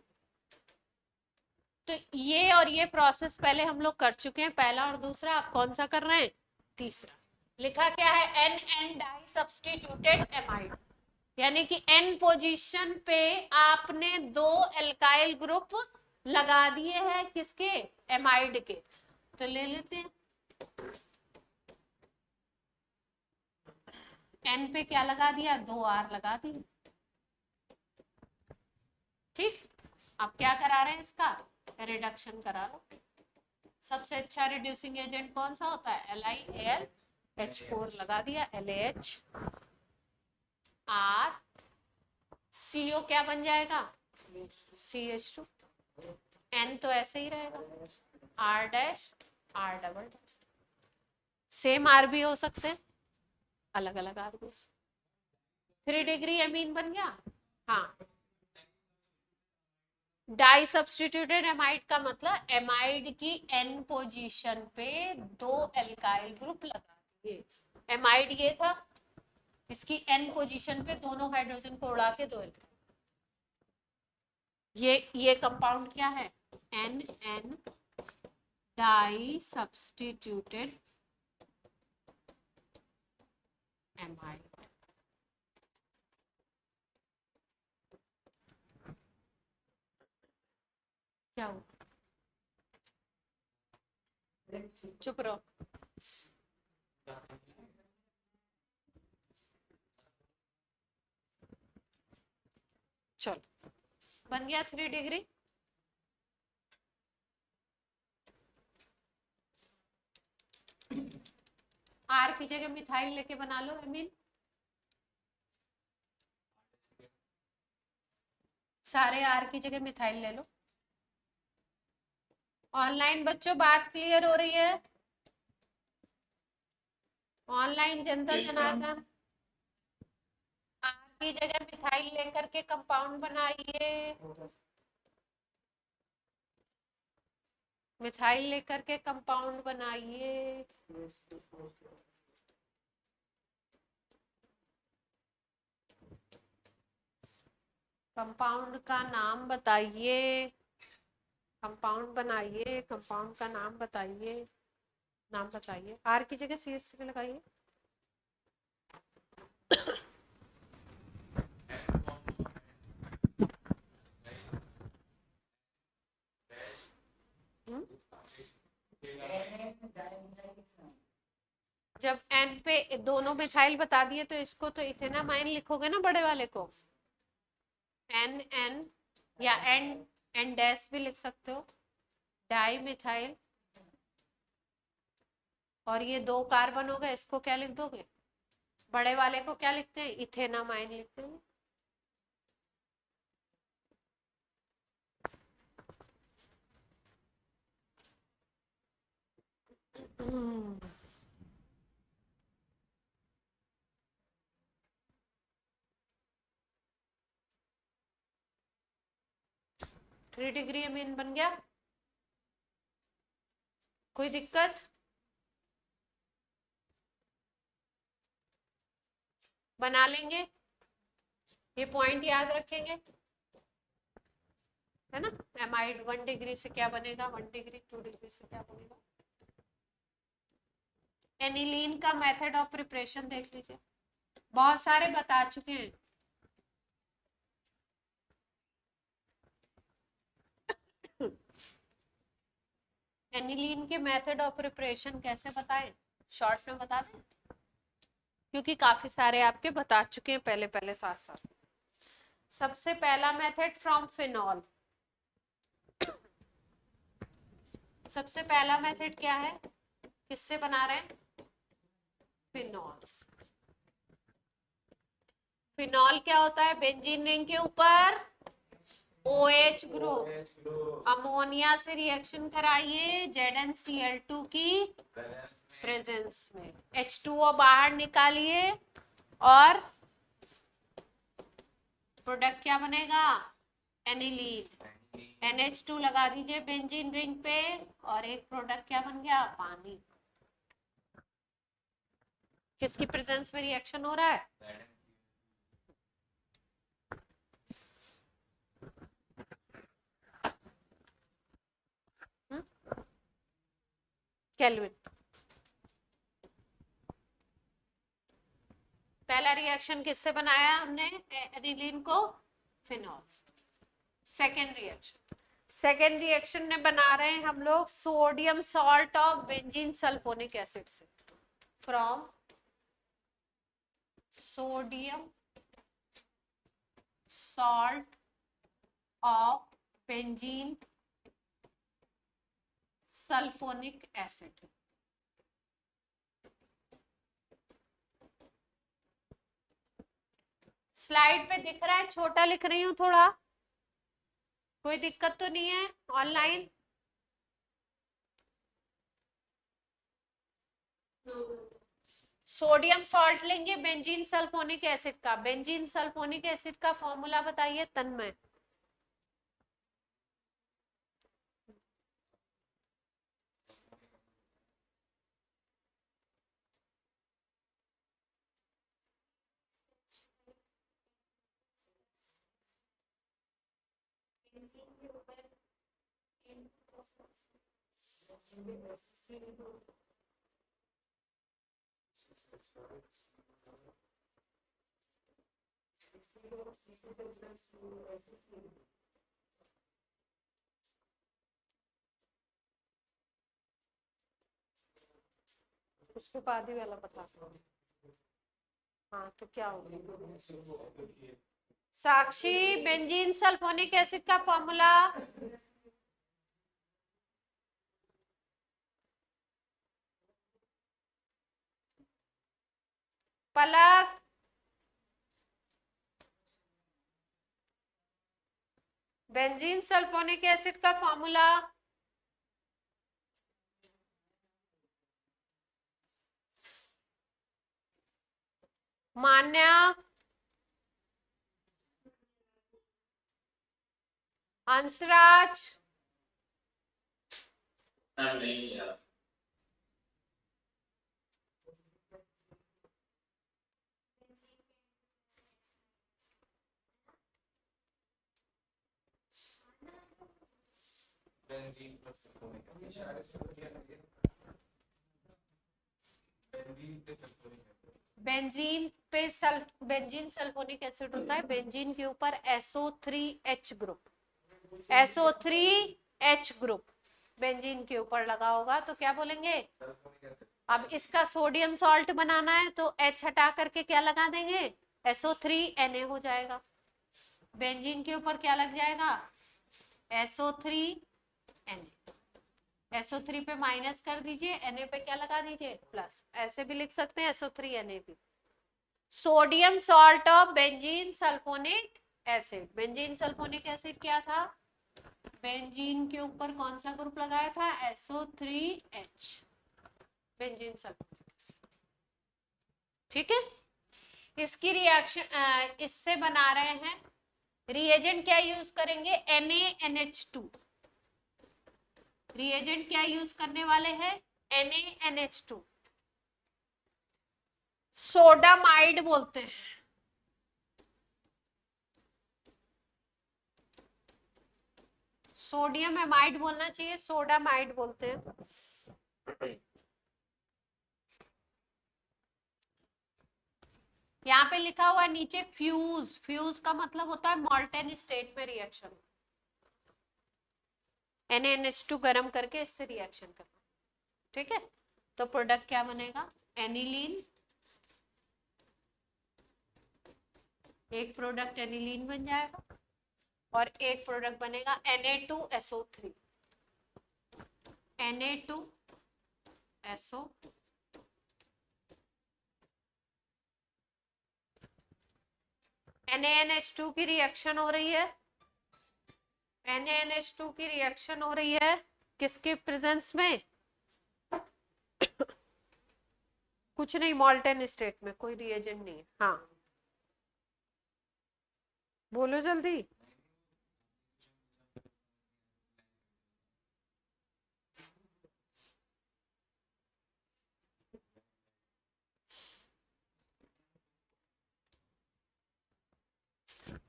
तो ये और ये प्रोसेस पहले हम लोग कर चुके हैं, पहला और दूसरा। आप कौन सा कर रहे हैं, तीसरा। लिखा क्या है, NN डाई सब्स्टिट्यूटेड एमाइड, यानी कि N पोजीशन पे आपने 2 एल्काइल ग्रुप लगा दिए हैं, किसके, एमाइड के। तो ले लेते हैं, N पे क्या लगा दिया, 2 R लगा दिए, ठीक। अब क्या करा रहे हैं, इसका रिडक्शन करा लो। सबसे अच्छा रिड्यूसिंग एजेंट कौन सा होता है, LiAlH4 लगा दिया, LAH R CO क्या बन जाएगा, CH2, N तो ऐसे ही रहेगा, R dash R double, same R भी हो सकते हैं, अलग अलग R भी। 3 डिग्री एमीन बन गया। हाँ, डाई सब्स्टिट्यूटेड एमाइड का मतलब एमाइड की N पोजीशन पे 2 एल्काइल ग्रुप लगा दिए। एमाइड ये था, इसकी N पोजीशन पे दोनों हाइड्रोजन को उड़ा के 2 एल्काइल। ये कंपाउंड क्या है, NN डाई सब्स्टिट्यूटेड एमाइड। क्या हुआ? चुप रहो। चलो, बन गया 3 डिग्री। आर की जगह मिथाइल लेके बना लो अमीन। सारे आर की जगह मिथाइल ले लो। ऑनलाइन बच्चों बात क्लियर हो रही है? ऑनलाइन जनता जनार्दन, आर की जगह मिथाइल लेकर के कंपाउंड बनाइए। मिथाइल लेकर के कंपाउंड बनाइए। कंपाउंड का नाम बताइए। कंपाउंड बनाइए, कंपाउंड का नाम बताइए। नाम बताइए। आर की जगह CH3 लगाइए। जब एन पे दोनों मिथाइल बता दिए तो इसको तो इथेनामाइन लिखोगे ना, बड़े वाले को। एन एन या एन एन डैश भी लिख सकते हो, डाई मिथाइल। और ये 2 कार्बन हो गए, इसको क्या लिख दोगे? बड़े वाले को क्या लिखते हैं? इथेनामाइन लिखते हैं। हम्म। 3 डिग्री अमीन बन गया। कोई दिक्कत? बना लेंगे, ये पॉइंट याद रखेंगे, है ना। एमाइड 1 डिग्री से क्या बनेगा, 1 डिग्री 2 डिग्री से क्या बनेगा। एनिलीन का मेथड ऑफ प्रिपरेशन देख लीजिए, बहुत सारे बता चुके हैं। एनिलीन के मेथड ऑफ प्रिपरेशन कैसे बताएं, शॉर्ट में बता दें, क्योंकि काफी सारे आपके बता चुके हैं पहले पहले साथ साथ। सबसे पहला मेथड फ्रॉम फिनॉल। सबसे पहला मेथड क्या है, किससे बना रहे हैं? फिनॉल्स। फिनॉल क्या होता है? बेंजीन रिंग के ऊपर OH ग्रुप, अमोनिया से रिएक्शन कराइए ZnCl2 की प्रेजेंस में, H2O बाहर निकालिए और प्रोडक्ट क्या बनेगा? एनिलीन। NH2 लगा दीजिए बेंजीन रिंग पे और एक प्रोडक्ट क्या बन गया? पानी। किसकी प्रेजेंस में रिएक्शन हो रहा है? केल्विन। पहला रिएक्शन किससे बनाया हमने एनिलीन को? फिनॉल। सेकेंड रिएक्शन में बना रहे हैं हम लोग sodium salt of benzene sulphonic acid से, from sodium salt of benzene sulphonic acid. Slide पे दिख रहा है, छोटा लिख रही हूँ थोड़ा, कोई दिक्कत तो नहीं है ऑनलाइन? सोडियम सॉल्ट लेंगे बेंजीन सल्फोनिक एसिड का। बेंजीन सल्फोनिक एसिड का फॉर्मूला बताइए तन्मय। उसके बाद ही वाला बता। हाँ तो क्या होगा? साक्षी, बेंजीन सल्फोनिक एसिड का फॉर्मूला। पलक, बेंजीन सल्फोनिक एसिड का फॉर्मूला। मान्या, हंसराज, नहीं यार। बेंजीन सल्फोनिक एसिड होता है, बेंजीन के ऊपर SO3H group, SO3H group benzene के ऊपर लगा होगा तो क्या बोलेंगे? अब इसका सोडियम सॉल्ट बनाना है तो H हटा करके क्या लगा देंगे? SO3Na हो जाएगा। बेंजीन के ऊपर क्या लग जाएगा? SO3Na। SO3 पे माइनस कर दीजिए, Na पे क्या लगा दीजिए? प्लस। ऐसे भी लिख सकते हैं SO3Na भी। Sodium salt of benzene sulphonic acid. Benzene sulphonic acid क्या था? बेंजीन के ऊपर कौन सा ग्रुप लगाया था? SO3H, benzene sulphonic acid. ठीक है, इसकी रिएक्शन इससे बना रहे हैं। रिएजेंट क्या यूज करेंगे? NaNH2। रिएजेंट क्या यूज करने वाले हैं? NaNH2। सोडामाइड बोलते हैं। सोडियम एमाइड बोलना चाहिए, सोडामाइड बोलते हैं। यहाँ पे लिखा हुआ है नीचे फ्यूज। फ्यूज का मतलब होता है मॉल्टेन स्टेट में रिएक्शन। NaNH2 गर्म करके इससे रिएक्शन करना। ठीक है, तो प्रोडक्ट क्या बनेगा? एनिलीन। एक प्रोडक्ट एनिलीन बन जाएगा और एक प्रोडक्ट बनेगा Na2SO3। Na2SO। NaNH2 की रिएक्शन हो रही है। NaNH2 की रिएक्शन हो रही है किसके प्रेजेंस में? कुछ नहीं, मॉल्टेन स्टेट में, कोई रिएजेंट नहीं है। हाँ बोलो जल्दी।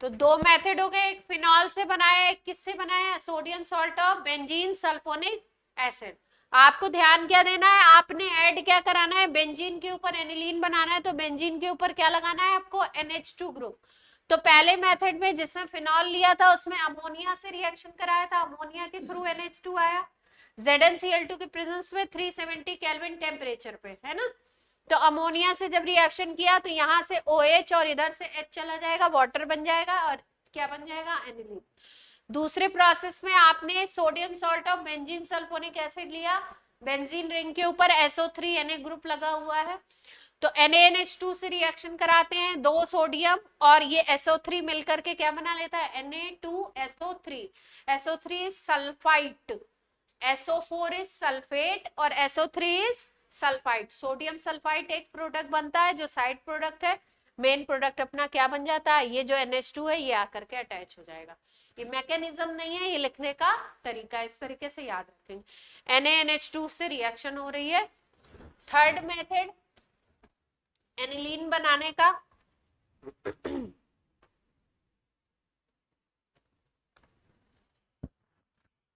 तो दो मेथड हो गए, एक फिनॉल से बनाया, एक किससे बनाया? Sodium salt of benzene sulphonic acid. आपको ध्यान क्या देना है? आपने ऐड क्या कराना है? बेंजीन के ऊपर एनिलीन बनाना है तो बेंजीन के ऊपर क्या लगाना है आपको? NH2 group. तो पहले मेथड में जिसमें फिनॉल लिया था उसमें अमोनिया से रिएक्शन कराया था, अमोनिया के थ्रू NH2 आया। ZnCl2 के प्रेजेंस में 370 केल्विन टेम्परेचर पे, है ना? तो अमोनिया से जब रिएक्शन किया तो यहाँ से OH और इधर से H चला जाएगा, वाटर बन जाएगा और क्या बन जाएगा? एनिलीन। दूसरे प्रोसेस में आपने sodium salt of benzene sulphonic acid लिया, बेंजीन रिंग के ऊपर SO3Na ग्रुप लगा हुआ है तो NaNH2 से रिएक्शन कराते हैं, दो सोडियम और ये SO3 मिलकर के क्या बना लेता है? Na2SO3। SO3 is sulphite, SO4 is sulphate और SO3 is sulphide. Sodium sulphide एक प्रोडक्ट बनता है जो साइड प्रोडक्ट है। मेन प्रोडक्ट अपना क्या बन जाता है? ये जो NH2 है ये आकर के अटैच हो जाएगा। ये मैकेनिज्म नहीं है, ये लिखने का तरीका, इस तरीके से याद रखेंगे। NaNH2 से रिएक्शन हो रही है। थर्ड मेथड एनिलीन बनाने का।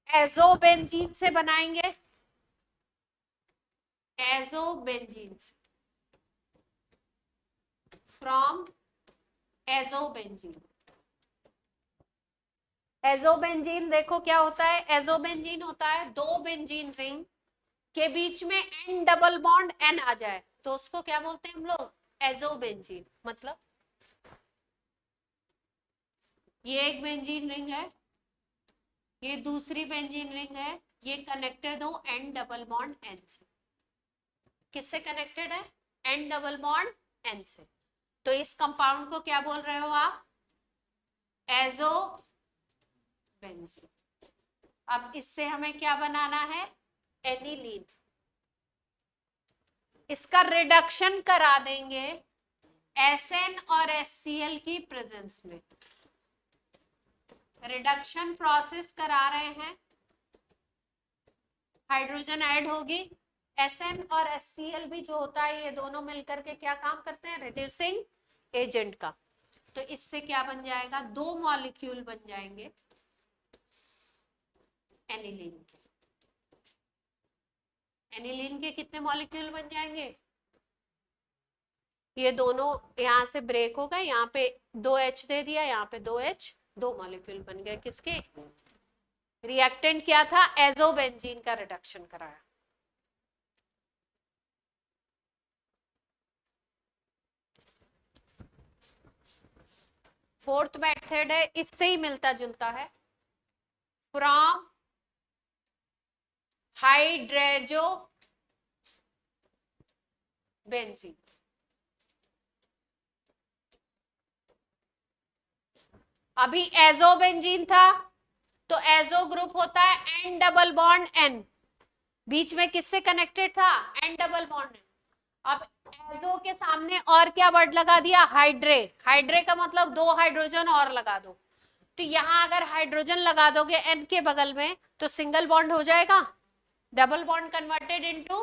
एजोबेंजीन से बनाएंगे, एजोबेंजीन फ्रॉम एजोबेंजीन। एजोबेंजीन देखो क्या होता है? एजोबेंजीन होता है दो बेंजीन रिंग के बीच में एन डबल बॉन्ड एन आ जाए तो उसको क्या बोलते हैं हम लोग, एजोबेंजीन। मतलब ये एक बेंजीन रिंग है, ये दूसरी बेंजीन रिंग है, ये कनेक्टेड हो एन डबल बॉन्ड एन से। किससे कनेक्टेड है, एन डबल बॉन्ड एन से। तो इस कंपाउंड को क्या बोल रहे हो आप, एजोबेंजीन। अब इससे हमें क्या बनाना है, एनिलीन। इसका रिडक्शन करा देंगे एसएन और एससीएल की प्रेजेंस में। रिडक्शन प्रोसेस करा रहे हैं, हाइड्रोजन ऐड होगी, एसएन और एससीएल भी जो होता है ये दोनों मिलकर के क्या काम करते हैं, रिड्यूसिंग एजेंट का। तो इससे क्या बन जाएगा, दो मॉलिक्यूल बन जाएंगे एनिलीन के। एनिलीन के कितने मॉलिक्यूल बन जाएंगे, ये दोनों यहां से ब्रेक हो गए, यहाँ पे 2H दे दिया, यहाँ पे 2H, दो मॉलिक्यूल बन गए किसके, रिएक्टेंट क्या था, एजोबेंजीन का रिडक्शन कराया। फोर्थ मेथड है, इससे ही मिलता जुलता है, फ्रॉम हाइड्रेजो बेंजीन। अभी एजोबेंजीन था तो एजो ग्रुप होता है एन डबल बॉन्ड एन, बीच में किससे कनेक्टेड था, एन डबल बॉन्ड एन। अब एजो के सामने और क्या वर्ड लगा दिया, हाइड्रे। हाइड्रे का मतलब दो हाइड्रोजन और लगा दो, तो यहां अगर हाइड्रोजन लगा दोगे एन के बगल में तो सिंगल बॉन्ड हो जाएगा, double bond converted into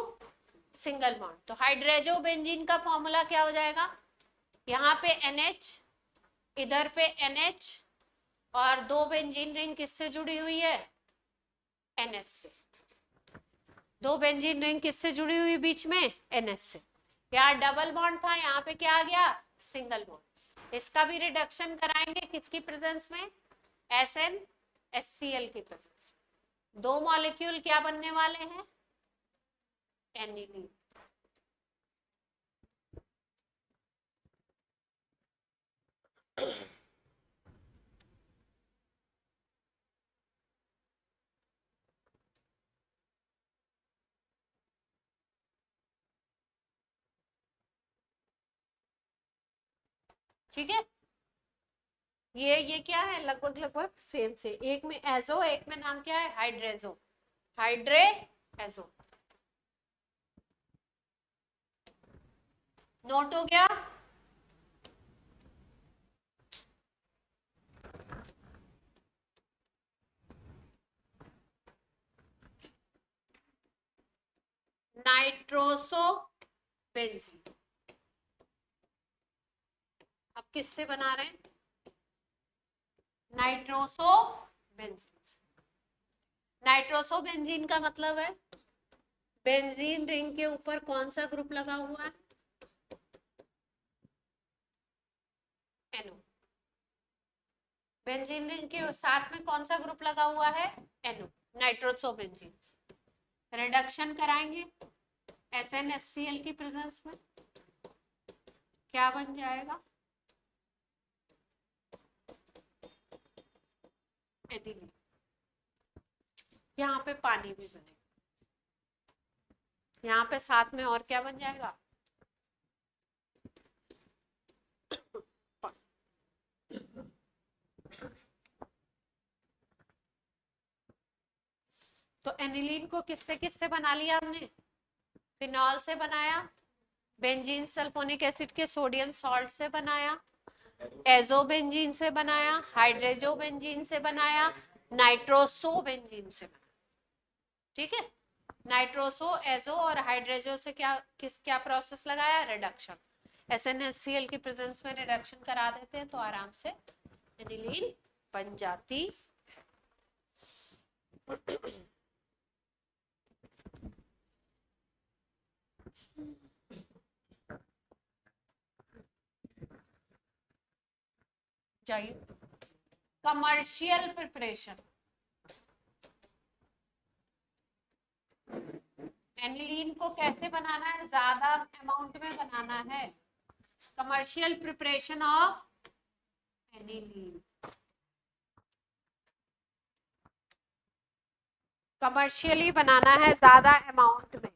single bond. तो हाइड्रेजो बेंजीन का फॉर्मूला क्या हो जाएगा, यहाँ पे NH, इधर पे NH, और दो बेंजीन रिंग किससे जुड़ी हुई है, NH से। दो बेंजीन रिंग किससे जुड़ी हुई बीच में, NH से। यहाँ डबल बॉन्ड था, यहाँ पे क्या आ गया, सिंगल बॉन्ड। इसका भी रिडक्शन कराएंगे किसकी प्रेजेंस में, SN HCl की प्रेजेंस में। दो मॉलिक्यूल क्या बनने वाले हैं, एनिलीन। ठीक है, ये क्या है, लगभग लगभग सेम से, एक में एजो, एक में नाम क्या है, हाइड्रेजो, हाइड्रे एजो। नोट हो गया, नाइट्रोसो बेंजीन। अब किससे बना रहे हैं, नाइट्रोसो बेंजीन। नाइट्रोसो बेंजीन का मतलब है बेंजीन रिंग के ऊपर कौन सा ग्रुप लगा हुआ है, NO। बेंजीन रिंग के साथ में कौन सा ग्रुप लगा हुआ है, NO, नाइट्रोसो बेंजीन। रिडक्शन कराएंगे SnHCl की प्रेजेंस में, क्या बन जाएगा, एनिलीन। यहाँ पे पानी भी बनेगा, यहाँ पे साथ में और क्या बन जाएगा, तो एनिलीन को किससे किससे बना लिया हमने, फिनॉल से बनाया, बेंजीन सल्फोनिक एसिड के सोडियम सॉल्ट से बनाया, एजोबेंजीन से बनाया, हाइड्रेजो बेंजीन से बनाया, नाइट्रोसो बेंजीन से बनाया। ठीक है, नाइट्रोसो, एजो और हाइड्रेजो से क्या प्रोसेस लगाया, रिडक्शन। SnHCl की प्रेजेंस में रिडक्शन करा देते हैं तो आराम से एनिलीन बन जाती जाइए। कमर्शियल प्रिपरेशन, एनिलीन को कैसे बनाना है, ज्यादा अमाउंट में बनाना है। Commercial preparation of aniline, commercially बनाना है ज्यादा अमाउंट में।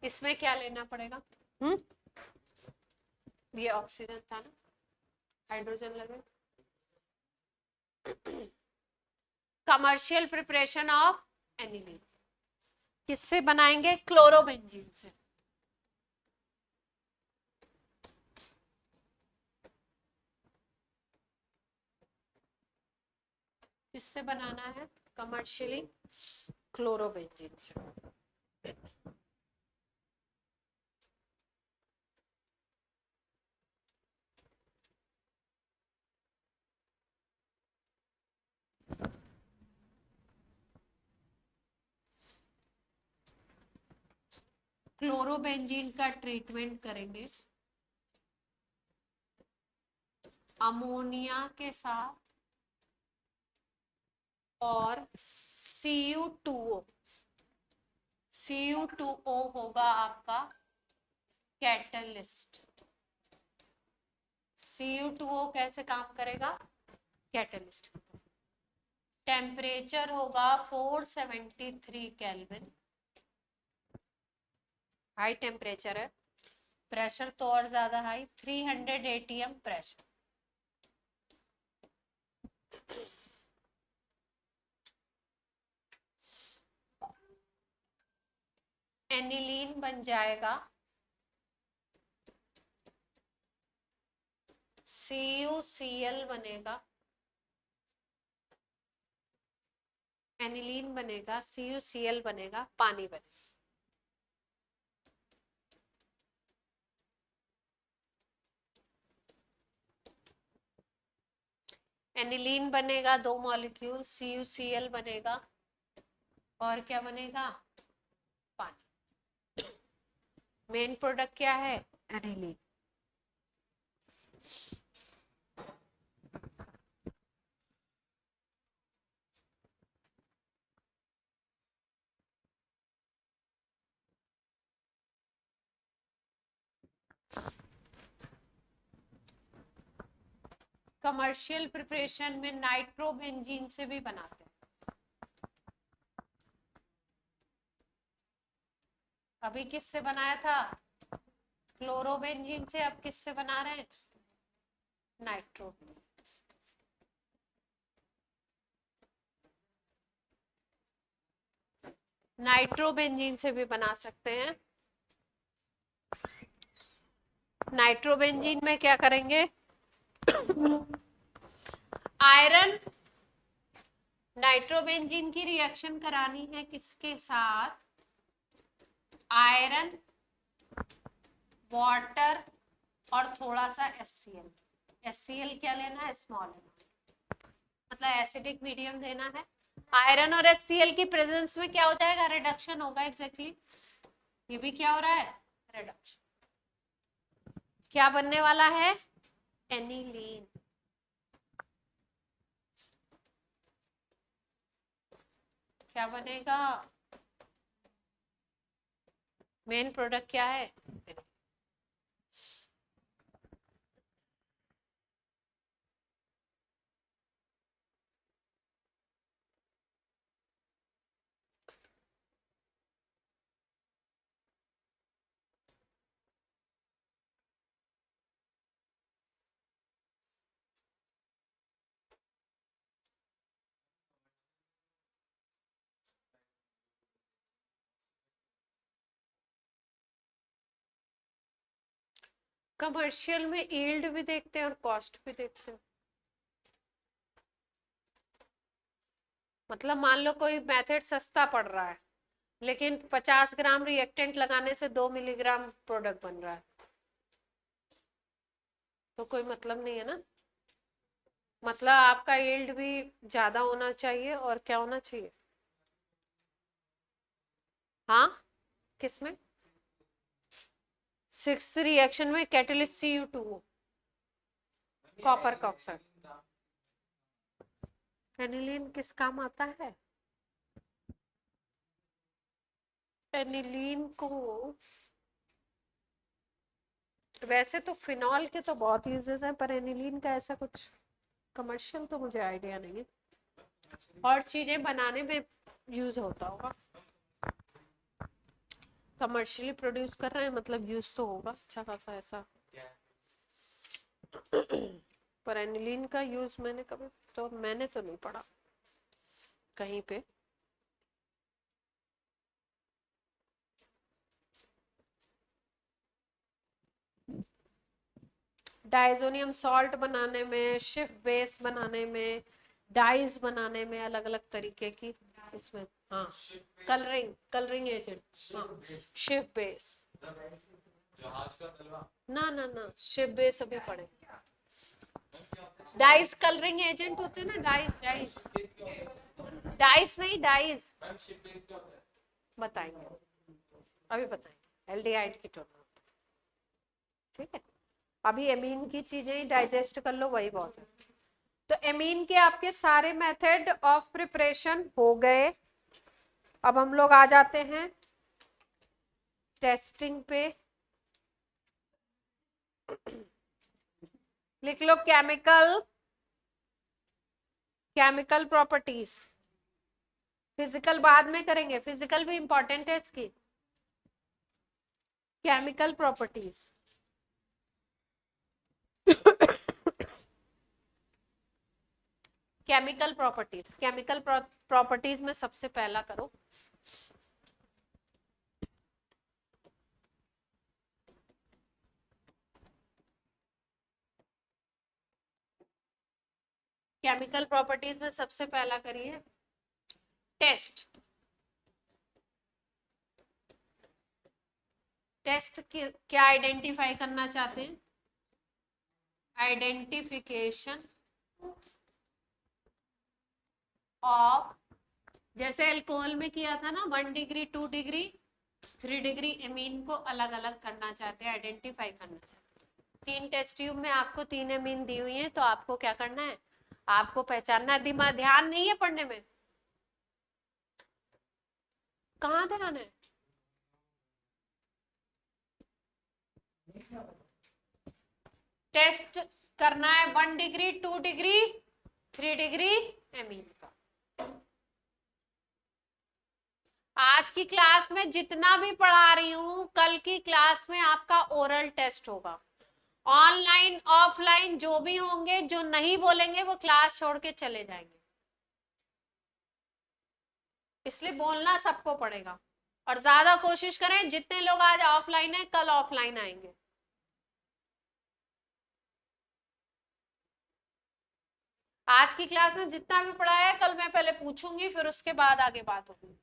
इसमें क्या लेना पड़ेगा? ये ऑक्सीजन था ना, हाइड्रोजन लगे। कमर्शियल प्रिपरेशन ऑफ एनिलीन किससे बनाएंगे? क्लोरोबेंजीन से। किससे बनाना है कमर्शियली? क्लोरोबेंजीन से। क्लोरोबेंजीन का ट्रीटमेंट करेंगे अमोनिया के साथ और Cu2O। Cu2O होगा आपका कैटलिस्ट। Cu2O कैसे काम करेगा? कैटलिस्ट। टेम्परेचर होगा 473 केल्विन, हाई टेम्परेचर है। प्रेशर तो और ज्यादा हाई, 300 atm प्रेशर। एनिलीन बन जाएगा CuCl बनेगा, एनिलीन बनेगा, CuCl बनेगा, पानी बनेगा। एनिलीन बनेगा 2 मॉलिक्यूल, CuCl बनेगा और क्या बनेगा? पानी। मेन प्रोडक्ट क्या है? एनिलीन। कमर्शियल प्रिपरेशन में नाइट्रोबेंजीन से भी बनाते हैं। अभी किससे बनाया था? क्लोरोबेंजीन से। अब किससे बना रहे हैं? नाइट्रोबेंजीन। नाइट्रोबेंजीन से भी बना सकते हैं। नाइट्रोबेंजीन में क्या करेंगे? आयरन, नाइट्रोबेंजीन की रिएक्शन करानी है किसके साथ? आयरन, वाटर और थोड़ा सा HCl। HCl क्या लेना है? स्मॉल, मतलब एसिडिक मीडियम देना है। आयरन और HCl की प्रेजेंस में क्या हो जाएगा? रिडक्शन होगा। एग्जैक्टली ये भी क्या हो रहा है? रिडक्शन। क्या बनने वाला है? एनिलीन। क्या बनेगा? मेन प्रोडक्ट क्या है? कमर्शियल में यील्ड भी देखते हैं और कॉस्ट भी देखते हैं। मतलब मान लो कोई मेथड सस्ता पड़ रहा है लेकिन 50 ग्राम रिएक्टेंट लगाने से 2 मिलीग्राम प्रोडक्ट बन रहा है, तो कोई मतलब नहीं है ना। मतलब आपका यील्ड भी ज्यादा होना चाहिए और क्या होना चाहिए? हाँ, किसमें? 6th रिएक्शन में कैटलिस्ट Cu2O। कॉपर का ऑक्साइड। एनिलीन किस काम आता है? एनिलीन को वैसे तो फिनॉल के तो बहुत यूजेस हैं, पर एनिलीन का ऐसा कुछ कमर्शियल तो मुझे आइडिया नहीं है। और चीजें बनाने में यूज होता होगा, कमर्शियली प्रोड्यूस कर रहे हैं मतलब यूज तो होगा अच्छा खासा ऐसा। पर एनिलीन का यूज मैंने तो नहीं पढ़ा कहीं पे। डाइजोनियम सॉल्ट बनाने में, शिफ्ट बेस बनाने में, डाइज बनाने में, अलग अलग तरीके की इसमें। हाँ, कलरिंग एजेंट। हाँ, शिफ्ट बेस। ना ना ना, शिफ्ट बेस अभी पढ़े। डाइस कलरिंग एजेंट होते हैं ना, डाइस डाइस डाइस नहीं, डाइस बताएंगे, अभी बताएंगे। एल्डिहाइड कीटोन, ठीक है। अभी एमीन की चीजें ही डाइजेस्ट कर लो, वही बहुत है। तो एमीन के आपके सारे मेथड ऑफ प्रिपरेशन हो गए। अब हम लोग आ जाते हैं टेस्टिंग पे। लिख लो केमिकल प्रॉपर्टीज। फिजिकल बाद में करेंगे, फिजिकल भी इंपॉर्टेंट है इसकी। केमिकल प्रॉपर्टीज केमिकल प्रॉपर्टीज में सबसे पहला करो केमिकल प्रॉपर्टीज में सबसे पहला करिए टेस्ट। टेस्ट क्या आइडेंटिफाई करना चाहते हैं? आइडेंटिफिकेशन ऑफ, जैसे अल्कोहल में किया था ना, 1 डिग्री 2 डिग्री 3 डिग्री एमीन को अलग अलग करना चाहते हैं, आइडेंटिफाई करना चाहते हैं। 3 टेस्ट ट्यूब में आपको 3 एमीन दी हुई है, तो आपको क्या करना है? आपको पहचानना है। दिमाग ध्यान नहीं है पढ़ने में? कहाँ ध्यान है? टेस्ट करना है 1 डिग्री 2 डिग्री 3 डिग्री एमीन का। आज की क्लास में जितना भी पढ़ा रही हूं, कल की क्लास में आपका ओरल टेस्ट होगा। ऑनलाइन ऑफलाइन जो भी होंगे, जो नहीं बोलेंगे वो क्लास छोड़ के चले जाएंगे। इसलिए बोलना सबको पड़ेगा। और ज्यादा कोशिश करें, जितने लोग आज ऑफलाइन है कल ऑफलाइन आएंगे। आज की क्लास में जितना भी पढ़ाया है, कल मैं पहले पूछूंगी, फिर उसके बाद आगे बात होगी।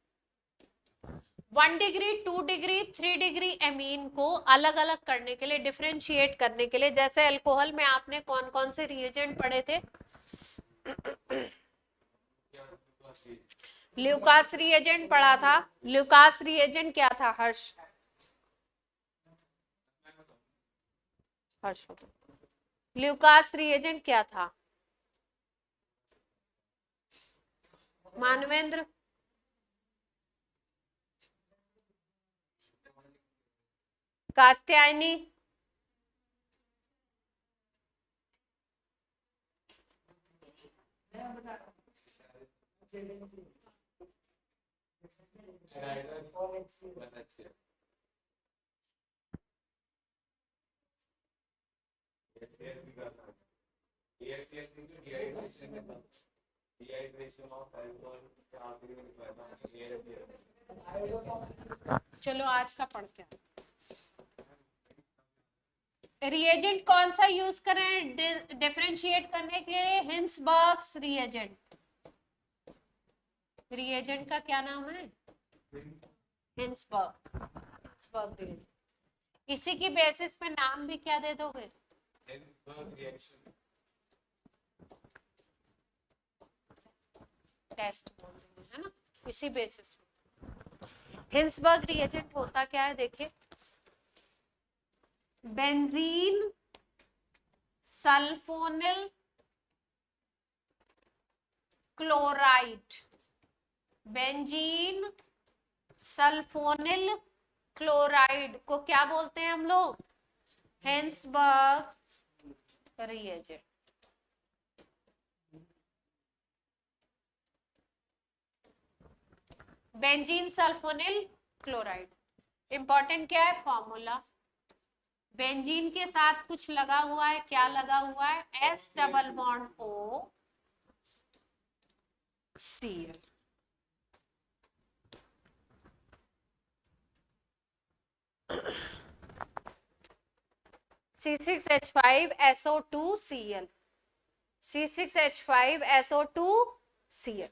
1 डिग्री 2 डिग्री 3 डिग्री एमीन को अलग अलग करने के लिए, डिफरेंशिएट करने के लिए, जैसे अल्कोहल में आपने कौन कौन से रिएजेंट पढ़े थे? ल्यूकास रिएजेंट पढ़ा था। ल्यूकास रिएजेंट क्या था हर्ष? ल्यूकास रिएजेंट क्या था? मानवेंद्र? कात्यायनी? चलो आज का पढ़ के रिएजेंट कौन सा यूज करें डिफरेंशिएट करने के लिए? हिंसबर्ग्स रिएजेंट। रिएजेंट का क्या नाम है? Hinsberg reagent. इसी की बेसिस पे नाम भी क्या दे दोगे? टेस्ट बोल देंगे, है ना, इसी बेसिस पे। हिंसबर्ग रिएजेंट होता क्या है देखिए, benzene sulfonyl chloride, benzene sulfonyl chloride को क्या बोलते हैं हम लोग? Hinsberg reagent. Benzene sulfonyl chloride, important क्या है? फॉर्मूला। बेंजीन के साथ कुछ लगा हुआ है, क्या लगा हुआ है? S double bond O Cl। C6H5SO2Cl, C6H5SO2Cl।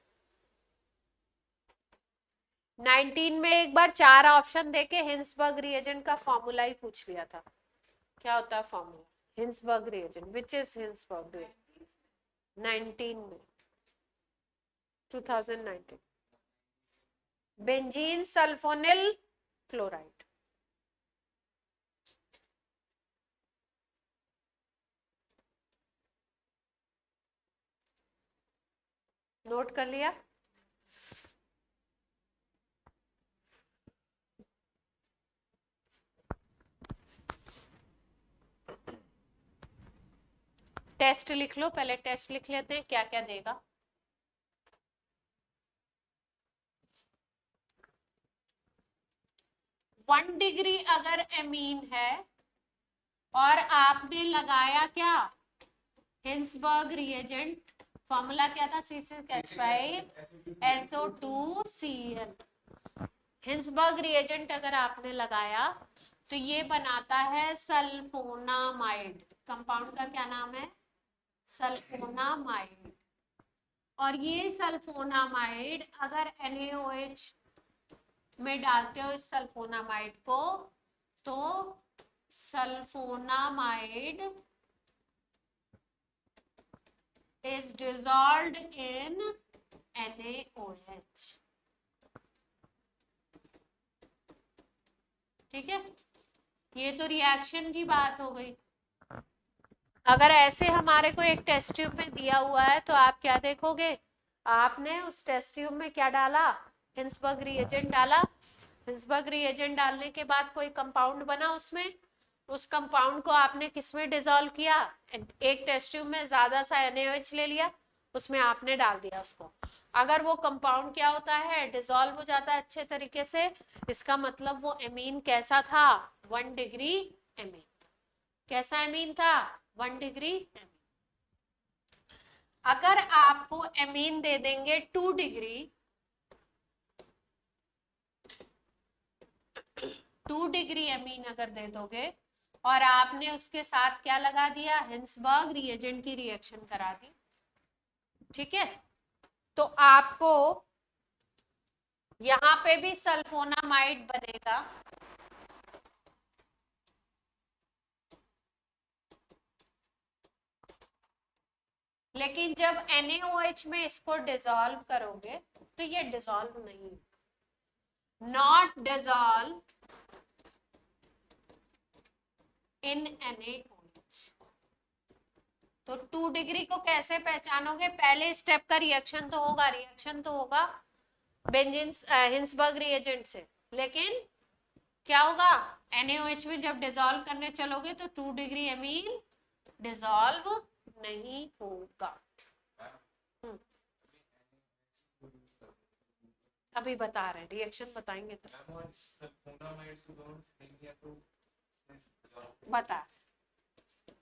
19 में एक बार 4 ऑप्शन देके हिंसबर्ग रिएजेंट का फॉर्मूला ही पूछ लिया था। क्या होता है formula? Hinsberg reagent, which is Hinsberg reagent? 19 में, 2019, बेंजीन सल्फोनिल क्लोराइड। नोट कर लिया? टेस्ट लिख लो, पहले टेस्ट लिख लेते हैं क्या क्या देगा। वन डिग्री अगर एमीन है और आपने लगाया क्या? Hinsberg reagent. फॉर्मूला क्या था? C6H5SO2Cl। हिंसबर्ग रिएजेंट अगर आपने लगाया तो ये बनाता है सल्फोनामाइड। कंपाउंड का क्या नाम है? सल्फोनामाइड। और ये सल्फोनामाइड अगर NaOH में डालते हो इस सल्फोनामाइड को, तो sulphonamide is dissolved in NaOH। ठीक है, ये तो रिएक्शन की बात हो गई। अगर ऐसे हमारे को एक टेस्ट ट्यूब में दिया हुआ है तो आप क्या देखोगे? आपने उस टेस्ट ट्यूब में क्या डाला? हिंसबर्ग रिएजेंट डाला। हिंसबर्ग रिएजेंट डालने के बाद कोई कंपाउंड बना उसमें, उस कंपाउंड को आपने किसमें डिसॉल्व किया? एक टेस्ट ट्यूब में ज्यादा सा NaOH ले लिया, उसमें आपने डाल दिया उसको। अगर वो कंपाउंड क्या होता है? डिसॉल्व हो जाता है अच्छे तरीके से। इसका मतलब वो एमीन कैसा था? 1 डिग्री एमीन। कैसा एमीन था? 1 डिग्री एमीन। अगर आपको एमीन दे देंगे 2 डिग्री, 2 डिग्री एमीन अगर दे दोगे और आपने उसके साथ क्या लगा दिया? हिंसबर्ग रिएजेंट की रिएक्शन करा दी, ठीक है, तो आपको यहां पे भी सल्फोनामाइड बनेगा। लेकिन जब NaOH में इसको डिसॉल्व करोगे तो ये डिसॉल्व नहीं, नॉट डिसॉल्व इन NaOH। तो 2 डिग्री को कैसे पहचानोगे? पहले स्टेप का रिएक्शन तो होगा, रिएक्शन तो होगा बेंजीन हिंसबर्ग रिएजेंट से, लेकिन क्या होगा? NaOH में जब डिसॉल्व करने चलोगे तो 2 डिग्री एमीन डिसॉल्व नहीं होगा। अभी बता रहे हैं, रिएक्शन बताएंगे तो बता,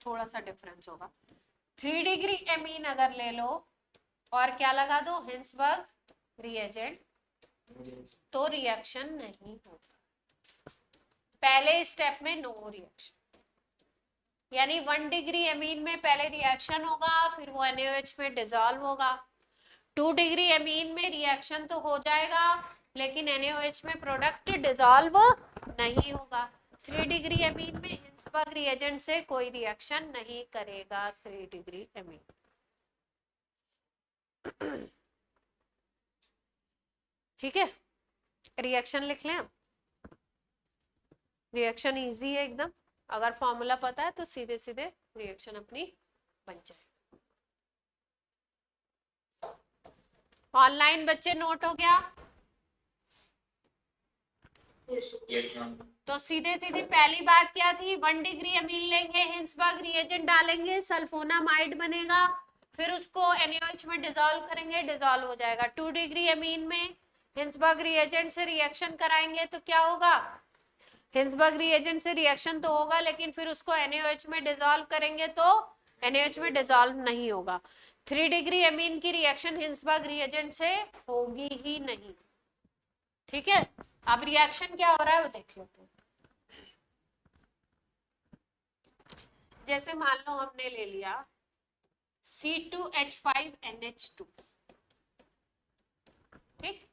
थोड़ा सा डिफरेंस होगा। 3 डिग्री एमीन अगर ले लो और क्या लगा दो? हिंसबर्ग रिएजेंट, तो रिएक्शन नहीं होगा। पहले स्टेप में नो रिएक्शन, यानी 1 डिग्री एमीन में पहले रिएक्शन होगा, फिर वो NaOH में डिसॉल्व होगा। 2 डिग्री एमीन में रिएक्शन तो हो जाएगा लेकिन NaOH में प्रोडक्ट डिसॉल्व नहीं होगा। 3 डिग्री एमीन में हिंसबर्ग रिएजेंट से कोई रिएक्शन नहीं करेगा। 3 डिग्री एमीन, ठीक है, रिएक्शन लिख लें। रिएक्शन इजी है एकदम, अगर फॉर्मूला पता है तो सीधे सीधे रिएक्शन अपनी बन जाएगा। ऑनलाइन बच्चे नोट हो गया? Yes ma'am. तो सीधे सीधे पहली बात क्या थी, 1 डिग्री अमीन लेंगे, हिंसबर्ग रिएजेंट डालेंगे, सल्फोनामाइड बनेगा, फिर उसको NaOH में डिसॉल्व करेंगे, डिसॉल्व हो जाएगा। 2 डिग्री अमीन में हिंसबर्ग रिएजेंट से रिएक्शन कराएंगे तो क्या होगा, हिंसबर्ग रिएजेंट से रिएक्शन तो होगा लेकिन फिर उसको NaOH में डिसॉल्व करेंगे तो NaOH में डिसॉल्व नहीं होगा। 3 डिग्री अमीन की रिएक्शन हिंसबर्ग रिएजेंट से होगी ही नहीं। ठीक है, अब रिएक्शन क्या हो रहा है वो देख लेते हैं। जैसे मान लो हमने ले लिया C2H5NH2, ठीक,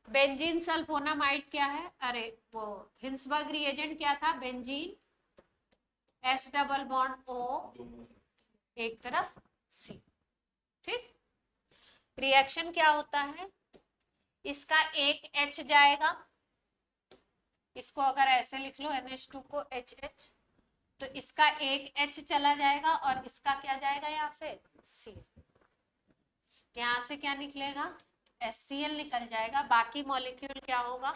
बेंजीन सल्फोनामाइड क्या है, अरे वो हिंसबर्ग रिएजेंट क्या था, benzene S double bond O एक तरफ C, ठीक। रिएक्शन क्या होता है, इसका एक H जाएगा, इसको अगर ऐसे लिख लो NH2 को HH, तो इसका एक H चला जाएगा और इसका क्या जाएगा यहाँ से C, यहाँ से क्या निकलेगा HCl निकल जाएगा। बाकी मॉलिक्यूल क्या होगा,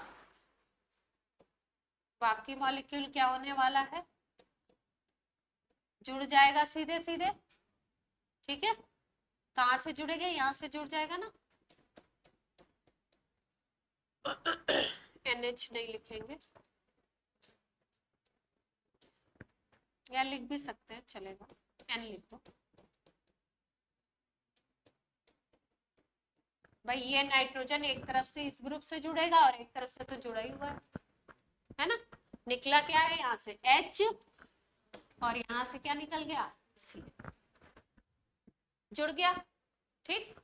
बाकी मॉलिक्यूल क्या होने वाला है, जुड़ जाएगा सीधे सीधे, ठीक है। कहां से जुड़ेगा, यहाँ से जुड़ जाएगा ना, NH नहीं लिखेंगे या लिख भी सकते हैं, चलेगा, N लिख दो भाई। ये नाइट्रोजन एक तरफ से इस ग्रुप से जुड़ेगा और एक तरफ से तो जुड़ा ही हुआ है ना। निकला क्या है यहाँ से H और यहाँ से क्या निकल गया C, जुड़ गया, ठीक।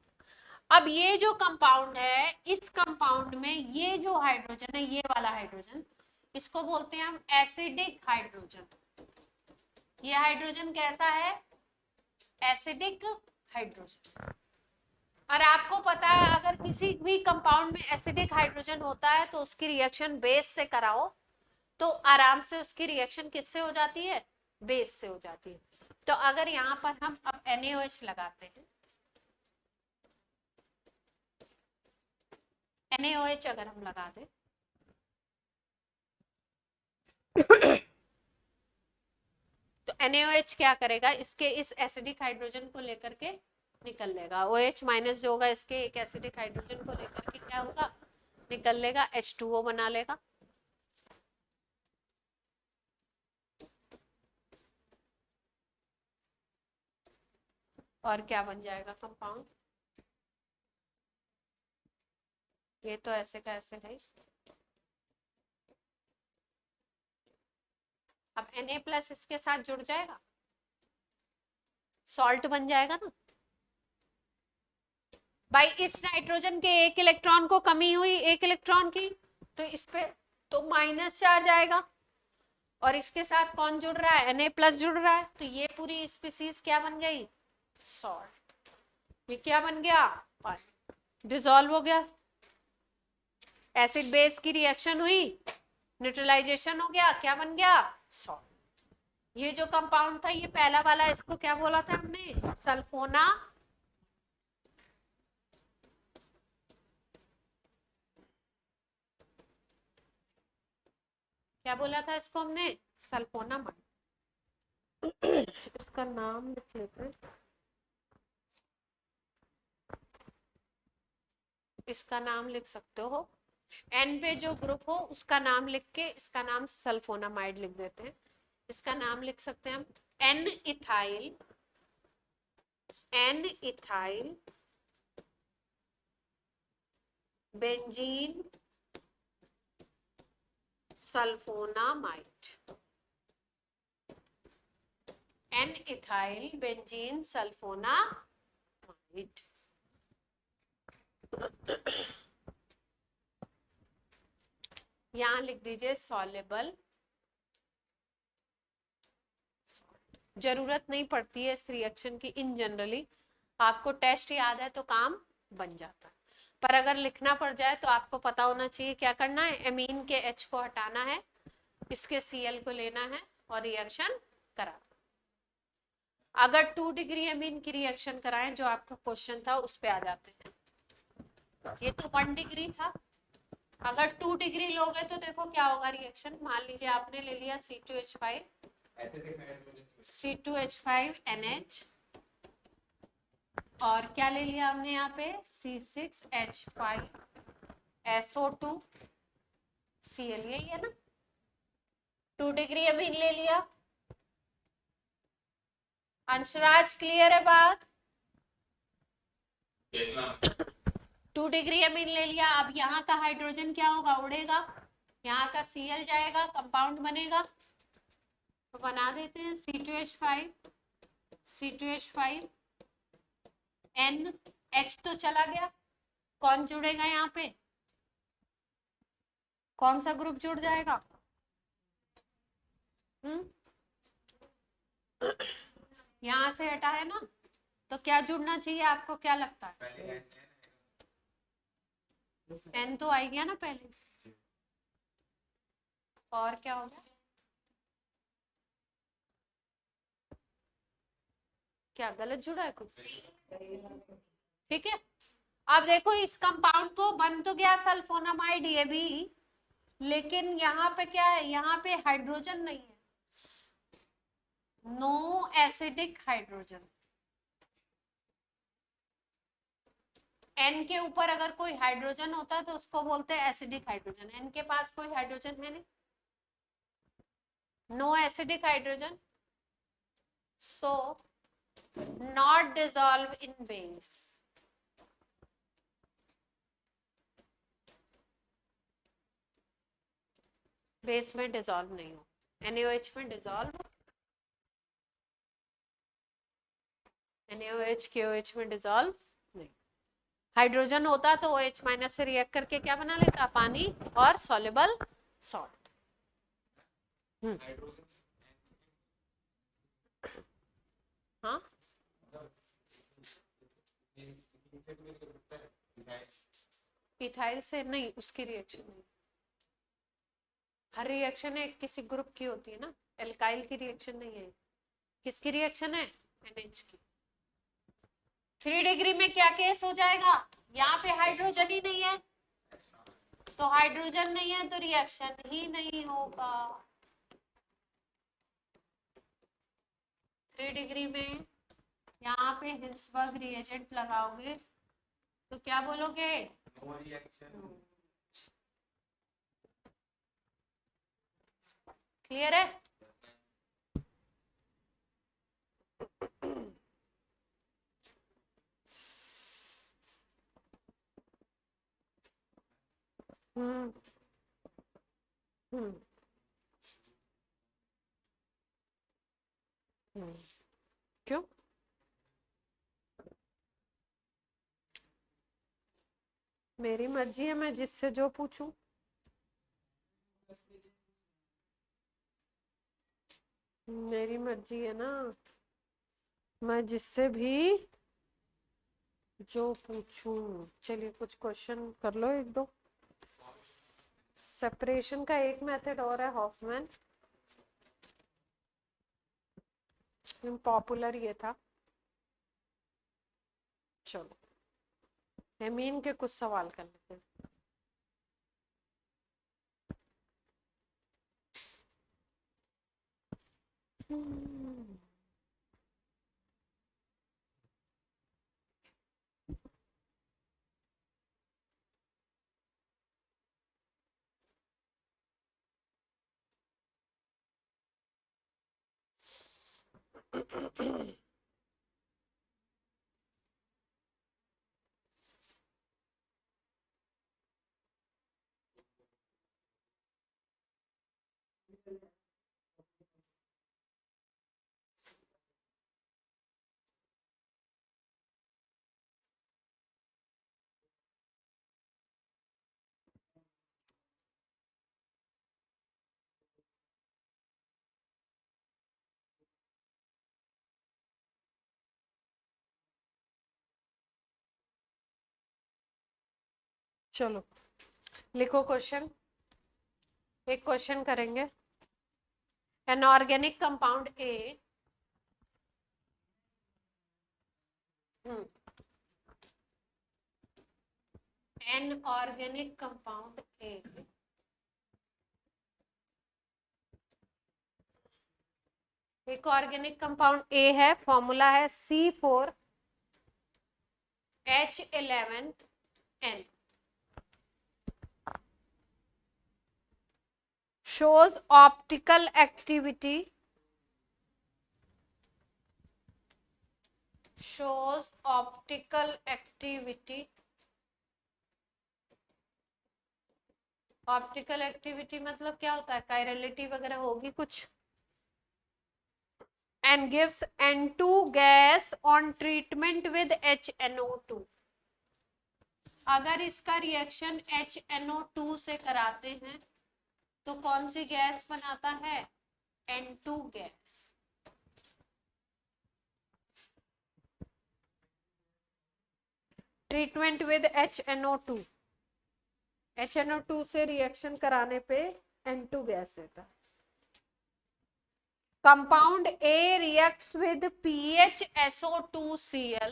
अब ये जो कंपाउंड है, इस कंपाउंड में ये जो हाइड्रोजन है, ये वाला हाइड्रोजन, इसको बोलते हैं हम एसिडिक हाइड्रोजन। ये हाइड्रोजन कैसा है, एसिडिक हाइड्रोजन। और आपको पता है अगर किसी भी कंपाउंड में एसिडिक हाइड्रोजन होता है तो उसकी रिएक्शन बेस से कराओ तो आराम से उसकी रिएक्शन किससे हो जाती है, बेस से हो जाती है। तो अगर यहाँ पर हम अब NaOH लगाते हैं, NaOH अगर हम लगा दें तो NaOH क्या करेगा, इसके इस एसिडिक हाइड्रोजन को लेकर के निकल लेगा, OH माइनस जो होगा इसके एक एसिडिक हाइड्रोजन को लेकर के क्या होगा, निकल लेगा, H2O बना लेगा। और क्या बन जाएगा कंपाउंड, ये तो ऐसे का ऐसे है। अब Na प्लस इसके साथ जुड़ जाएगा, सॉल्ट बन जाएगा ना भाई। इस नाइट्रोजन के एक इलेक्ट्रॉन को कमी हुई, एक इलेक्ट्रॉन की, तो इस पे तो माइनस चार्ज आएगा और इसके साथ कौन जुड़ रहा है, Na प्लस जुड़ रहा है, तो ये पूरी स्पीसीज क्या बन गई, सॉल्ट। ये क्या बन गया, पानी, डिसॉल्व हो गया, एसिड बेस की रिएक्शन हुई, न्यूट्रलाइजेशन हो गया, क्या बन गया, सॉल्ट। ये जो कंपाउंड था ये पहला वाला, इसको क्या बोला था हमने, सल्फोना, क्या बोला था इसको हमने, सल्फोनामाइड। इसका नाम लिख लेते हैं, इसका नाम लिख सकते हो, N पे जो ग्रुप हो उसका नाम लिख के इसका नाम सल्फोनामाइड लिख देते हैं। इसका नाम लिख सकते हैं हम N ethyl, N ethyl benzene sulphonamide, N ethyl benzene sulphonamide. यहां लिख दीजिए सॉल्युबल, जरूरत नहीं पड़ती है इस रिएक्शन की इन जनरली, आपको टेस्ट याद है तो काम बन जाता है, पर अगर लिखना पड़ जाए तो आपको पता होना चाहिए क्या करना है, एमीन के H को हटाना है, इसके Cl को लेना है और रिएक्शन करा। अगर 2 डिग्री एमीन की रिएक्शन कराएं, जो आपका क्वेश्चन था उस पे आ जाते हैं। ये तो 1 डिग्री था, अगर 2 डिग्री लोगे तो देखो क्या होगा रिएक्शन। मान लीजिए आपने ले लिया C2H5 C2H5NH, और क्या ले लिया हमने यहाँ पे C6H5SO2 Cl, यही है ना। 2 डिग्री अमीन ले लिया। अंशराज क्लियर है बात? Yes, ma'am. 2 डिग्री अमीन ले लिया। अब यहाँ का हाइड्रोजन क्या होगा, उड़ेगा, यहाँ का Cl जाएगा, कंपाउंड बनेगा, तो बना देते हैं C2H5 NH तो चला गया, कौन जुड़ेगा यहाँ पे, कौन सा ग्रुप जुड़ जाएगा? यहाँ से हटा है ना, तो क्या जुड़ना चाहिए आपको, क्या लगता है? एन तो आ गया ना पहले, और क्या हो गया, क्या गलत जुड़ा है कुछ? ठीक है, अब देखो इस कंपाउंड को बन तो गया सल्फोनामाइड ये भी, लेकिन यहाँ पे क्या है, यहाँ पे हाइड्रोजन नहीं है, नो एसिडिक हाइड्रोजन। एन के ऊपर अगर कोई हाइड्रोजन होता तो उसको बोलते हैं एसिडिक हाइड्रोजन। एन के पास कोई हाइड्रोजन है नहीं, no acidic hydrogen, so not dissolve in base. Base में डिसॉल्व नहीं हो, NaOH में डिसॉल्व, NaOH KOH में डिसॉल्व नहीं। हाइड्रोजन होता तो OH माइनस से रिएक्ट करके क्या बना लेता, पानी और सॉल्युबल सॉल्ट। हाँ, इथाइल से नहीं, उसकी रिएक्शन नहीं, हर रिएक्शन है किसी ग्रुप की होती है ना, एल्काइल की रिएक्शन नहीं है। किसकी रिएक्शन है, NH की। 3 डिग्री में क्या केस हो जाएगा, यहाँ पे हाइड्रोजन ही नहीं है, तो हाइड्रोजन नहीं है तो रिएक्शन ही नहीं होगा। 3 डिग्री में यहाँ पे हिल्सबर्ग रिएजेंट लगाओगे तो क्या बोलोगे, क्लियर है? हम्म हम्म क्यों? मेरी मर्जी है, मैं जिससे जो पूछूं। मेरी मर्जी है ना, मैं जिससे भी जो पूछूं। चलिए कुछ क्वेश्चन कर लो, एक दो। सेपरेशन का एक मेथड और है, हॉफमैन, पॉपुलर ये था। चलो हेमीन के कुछ सवाल कर लेते हैं। चलो लिखो क्वेश्चन, एक क्वेश्चन करेंगे। An organic compound A an organic compound A, एक ऑर्गेनिक कंपाउंड ए है, फॉर्मूला है C4H11N, shows optical activity, shows optical activity, optical activity मतलब क्या होता है, कायरलिटी वगैरह होगी कुछ, and gives N2 gas on treatment with HNO2, अगर इसका रिएक्शन HNO2 से कराते हैं तो कौन सी गैस बनाता है, N2 gas. Treatment with HNO2, HNO2 से रिएक्शन कराने पे N2 गैस देता है। Compound A reacts with PHSO2Cl,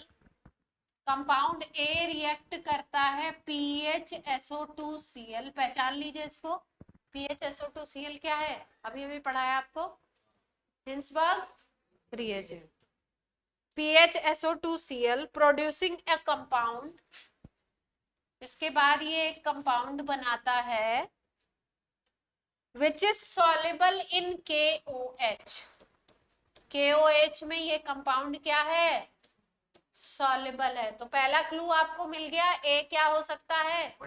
compound A react करता है PHSO2Cl, पहचान लीजिए इसको, PHSO2Cl क्या है, अभी अभी पढ़ाया आपको, हिंसबर्ग रिएजेंट। PHSO2Cl प्रोड्यूसिंग ए कंपाउंड, इसके बाद ये एक कंपाउंड बनाता है which is soluble in KOH, KOH में ये कंपाउंड क्या है, सॉल्युबल है। तो पहला क्लू आपको मिल गया, ए क्या हो सकता है,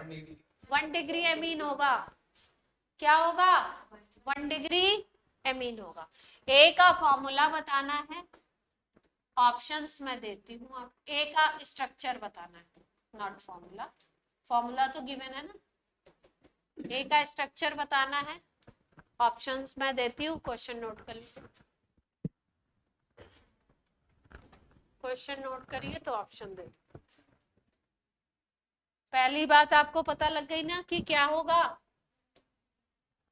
1 डिग्री एमीन होगा, क्या होगा, 1 डिग्री एमीन होगा। ए का फॉर्मूला बताना है, ऑप्शंस मैं देती हूँ, आप ए का स्ट्रक्चर बताना है, नॉट फॉर्मूला, फॉर्मूला तो गिवन है ना, ए का स्ट्रक्चर बताना है, ऑप्शंस मैं देती हूँ, क्वेश्चन नोट कर लीजिए, क्वेश्चन नोट करिए तो ऑप्शन दे। पहली बात आपको पता लग गई ना कि क्या होगा,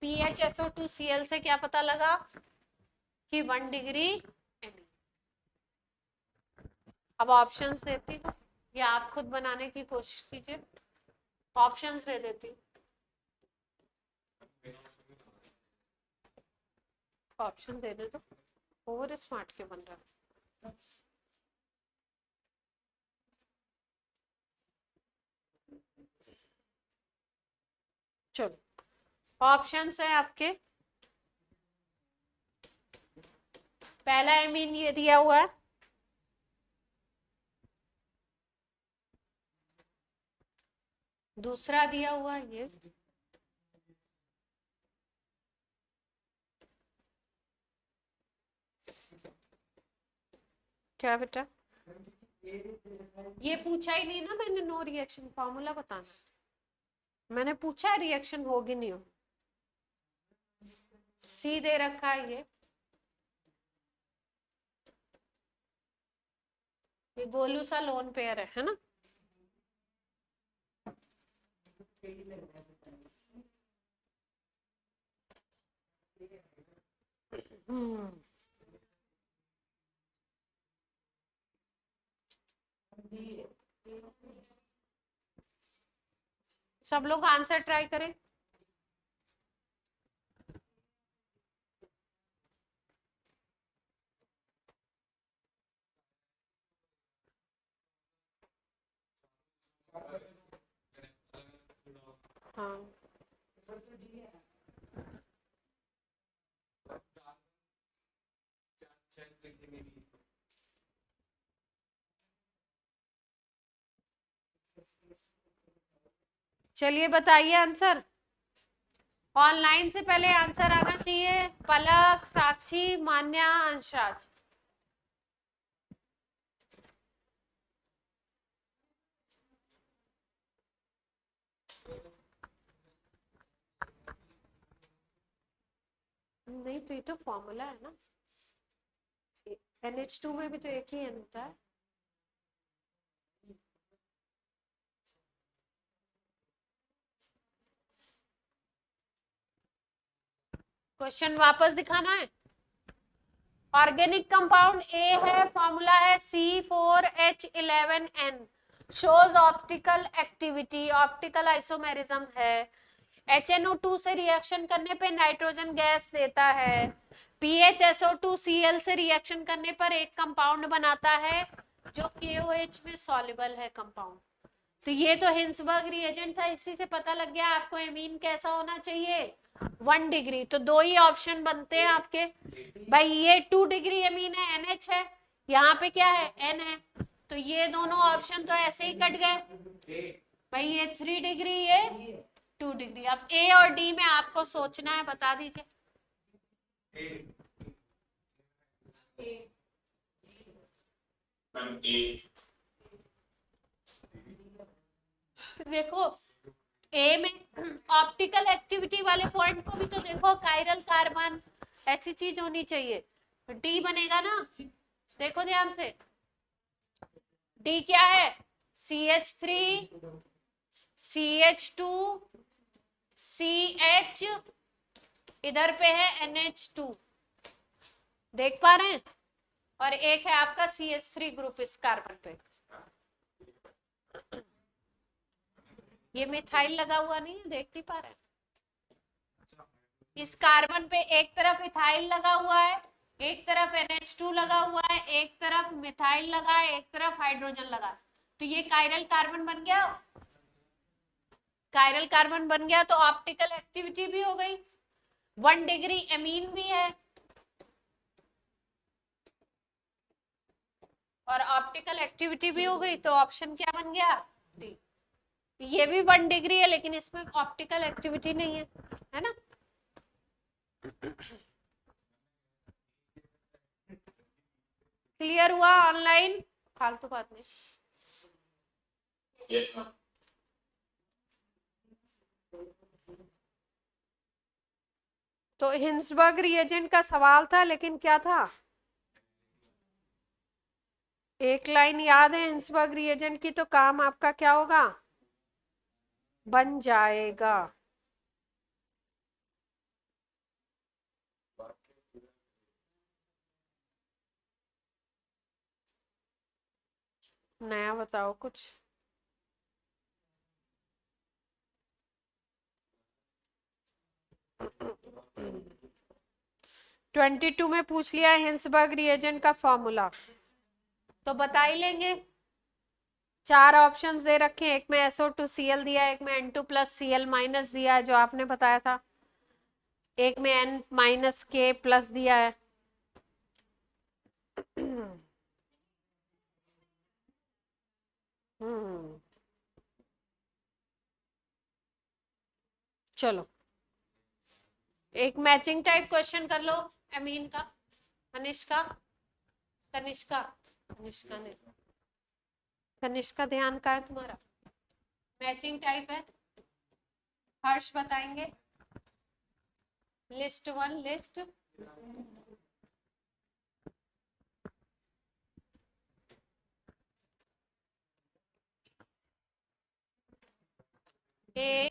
PHSO2Cl से क्या पता लगा कि 1 डिग्री एमीन। अब ऑप्शंस देती हूँ या आप खुद बनाने की कोशिश कीजिए, ऑप्शंस दे देती हूँ, ऑप्शन दे दे तो, ओवर स्मार्ट क्यों बन रहा है। चलो ऑप्शंस है आपके, पहला एमीन ये दिया हुआ है, दूसरा दिया हुआ है ये, क्या बेटा, ये पूछा ही नहीं ना मैंने, नो रिएक्शन, फॉर्मूला बताना, मैंने पूछा रिएक्शन होगी नहीं हो, सी दे रखा है ये गोलू सा लोन पेयर है ना, सब लोग आंसर ट्राई करें, हाँ चलिए बताइए आंसर, ऑनलाइन से पहले आंसर आना चाहिए, पलक, साक्षी, मान्या, अंशराज, नहीं तो ये तो फॉर्मूला है ना, NH2 में भी तो एक ही N होता है, क्वेश्चन वापस दिखाना है, ऑर्गेनिक कंपाउंड ए है, फॉर्मूला है C4H11N, shows optical activity, optical isomerism है। HNO2 से रिएक्शन करने पे नाइट्रोजन गैस देता है। PHSO2Cl से रिएक्शन करने पर एक कंपाउंड बनाता है जो KOH में सॉल्युबल है कंपाउंड। तो ये तो हिंसबर्ग रिएजेंट था, इसी से पता लग गया आपको एमीन कैसा होना चाहिए, 1 डिग्री। तो दो ही ऑप्शन बनते हैं आपके भाई, ये 2 डिग्री एमीन है, NH है, यहाँ पे क्या है, N है, तो ये दोनों ऑप्शन तो ऐसे ही कट गए भाई, ये 3 डिग्री, ये 2 डिग्री। अब ए और डी में आपको सोचना है, बता दीजिए। मैम ए। देखो ए में ऑप्टिकल एक्टिविटी वाले पॉइंट को भी तो देखो, कायरल कार्बन ऐसी चीज होनी चाहिए। डी बनेगा ना, देखो ध्यान से, डी क्या है, CH3 CH2 CH, इधर पे है NH2, देख पा रहे हैं, और एक है आपका CH3 ग्रुप इस कार्बन पे। ये मिथाइल लगा हुआ नहीं है, देख नहीं पा रहे हैं, इस कार्बन पे एक तरफ इथाइल लगा हुआ है, एक तरफ NH2 लगा हुआ है, एक तरफ मिथाइल लगा है, एक तरफ हाइड्रोजन लगा, तो ये कायरल कार्बन बन गया। कायरल कार्बन बन गया तो ऑप्टिकल एक्टिविटी भी हो गई, 1 डिग्री एमीन भी है, और ऑप्टिकल एक्टिविटी भी हो गई, तो ऑप्शन क्या बन गया, डी। ये भी 1 डिग्री है लेकिन इसमें ऑप्टिकल एक्टिविटी नहीं है ना। क्लियर हुआ ऑनलाइन, फालतू बात नहीं। Yes ma'am. तो हिंसबर्ग रिएजेंट का सवाल था, लेकिन क्या था, एक लाइन याद है हिंसबर्ग रिएजेंट की, तो काम आपका क्या होगा, बन जाएगा। नया बताओ कुछ। 22 में पूछ लिया है हिंसबर्ग रिएजेंट का फॉर्मूला, तो बता ही लेंगे। 4 ऑप्शंस दे रखे हैं, एक में SO2Cl दिया है, एक में N2+Cl- दिया है जो आपने बताया था, एक में N-K+ दिया है। चलो एक मैचिंग टाइप क्वेश्चन कर लो अमीन का। कनिष्का, कनिष्का, कनिष्का ने, कनिष्का ध्यान का है तुम्हारा, मैचिंग टाइप है, हर्ष बताएंगे। List 1, list A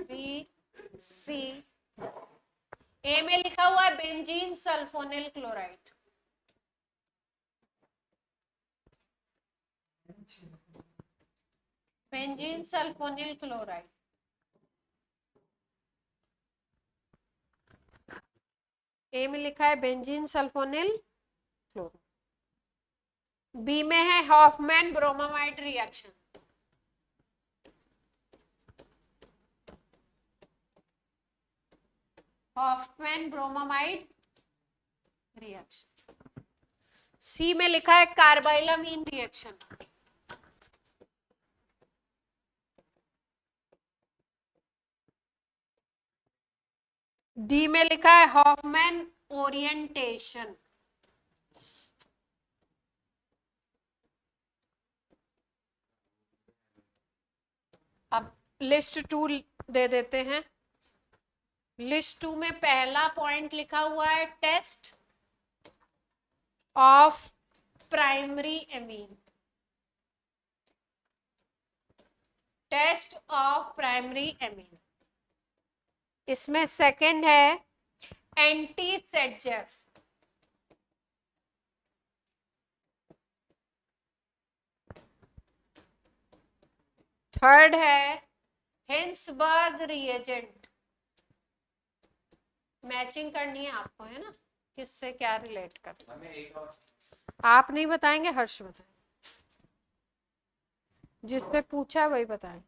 B C। A में लिखा हुआ है benzene sulfonyl chloride, benzene sulfonyl chloride. A में लिखा है बेंजीन सल्फोनिल क्लोराइड, बी में है Hofmann bromamide reaction, Hofmann bromamide reaction. C में लिखा है कार्बाइलामीन रिएक्शन, डी में लिखा है हॉफमैन ओरिएंटेशन। अब लिस्ट 2 दे देते हैं। लिस्ट 2 में पहला पॉइंट लिखा हुआ है test of primary amine, test of primary amine. इसमें सेकंड है एंटी सेडजेफ, थर्ड है हिंसबर्ग रिएजेंट। मैचिंग करनी है आपको, है ना, किससे क्या रिलेट करना। आप नहीं बताएंगे, हर्ष बताएंगे, जिससे पूछा वही बताएं।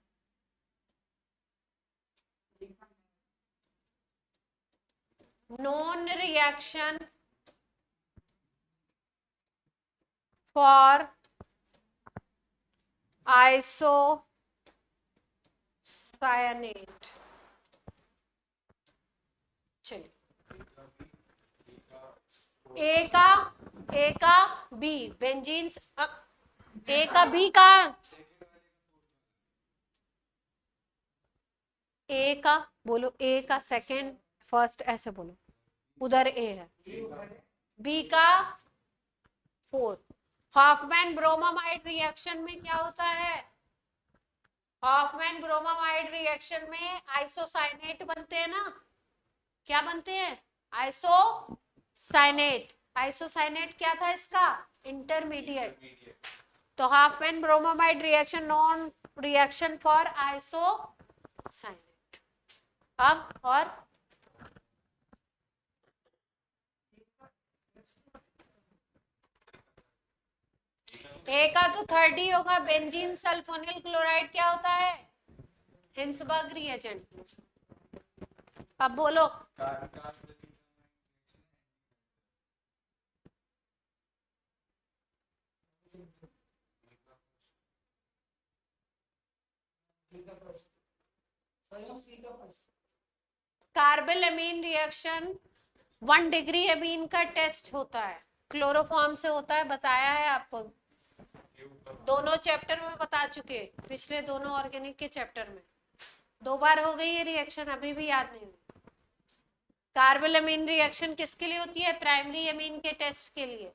Non reaction for isocyanate. चलिए, ए का बी बेंजीन, ए का बी का, ए का बोलो, ए का सेकंड फर्स्ट ऐसे बोलो, उधर ए है, बी का फोर्थ। हॉफमैन ब्रोमामाइड रिएक्शन में क्या होता है? हॉफमैन ब्रोमामाइड रिएक्शन में आइसोसाइनेट बनते हैं ना, क्या बनते हैं? आइसोसाइनेट। आइसोसाइनेट क्या था इसका? इंटरमीडिएट। तो Hoffmann bromamide reaction non reaction for isocyanate. अब और ए का तो थर्ड ही होगा, बेंजीन सल्फोनिल क्लोराइड क्या होता है? Hinsberg reagent. अब बोलो, कार्बेलामीन रिएक्शन 1 डिग्री एमीन का टेस्ट होता है, क्लोरोफॉर्म से होता है, बताया है आपको, दोनों चैप्टर में बता चुके, पिछले दोनों ऑर्गेनिक के चैप्टर में 2 बार हो गई ये रिएक्शन, अभी भी याद नहीं हुई। कार्बेलामीन रिएक्शन किसके लिए होती है? प्राइमरी एमीन के टेस्ट के लिए।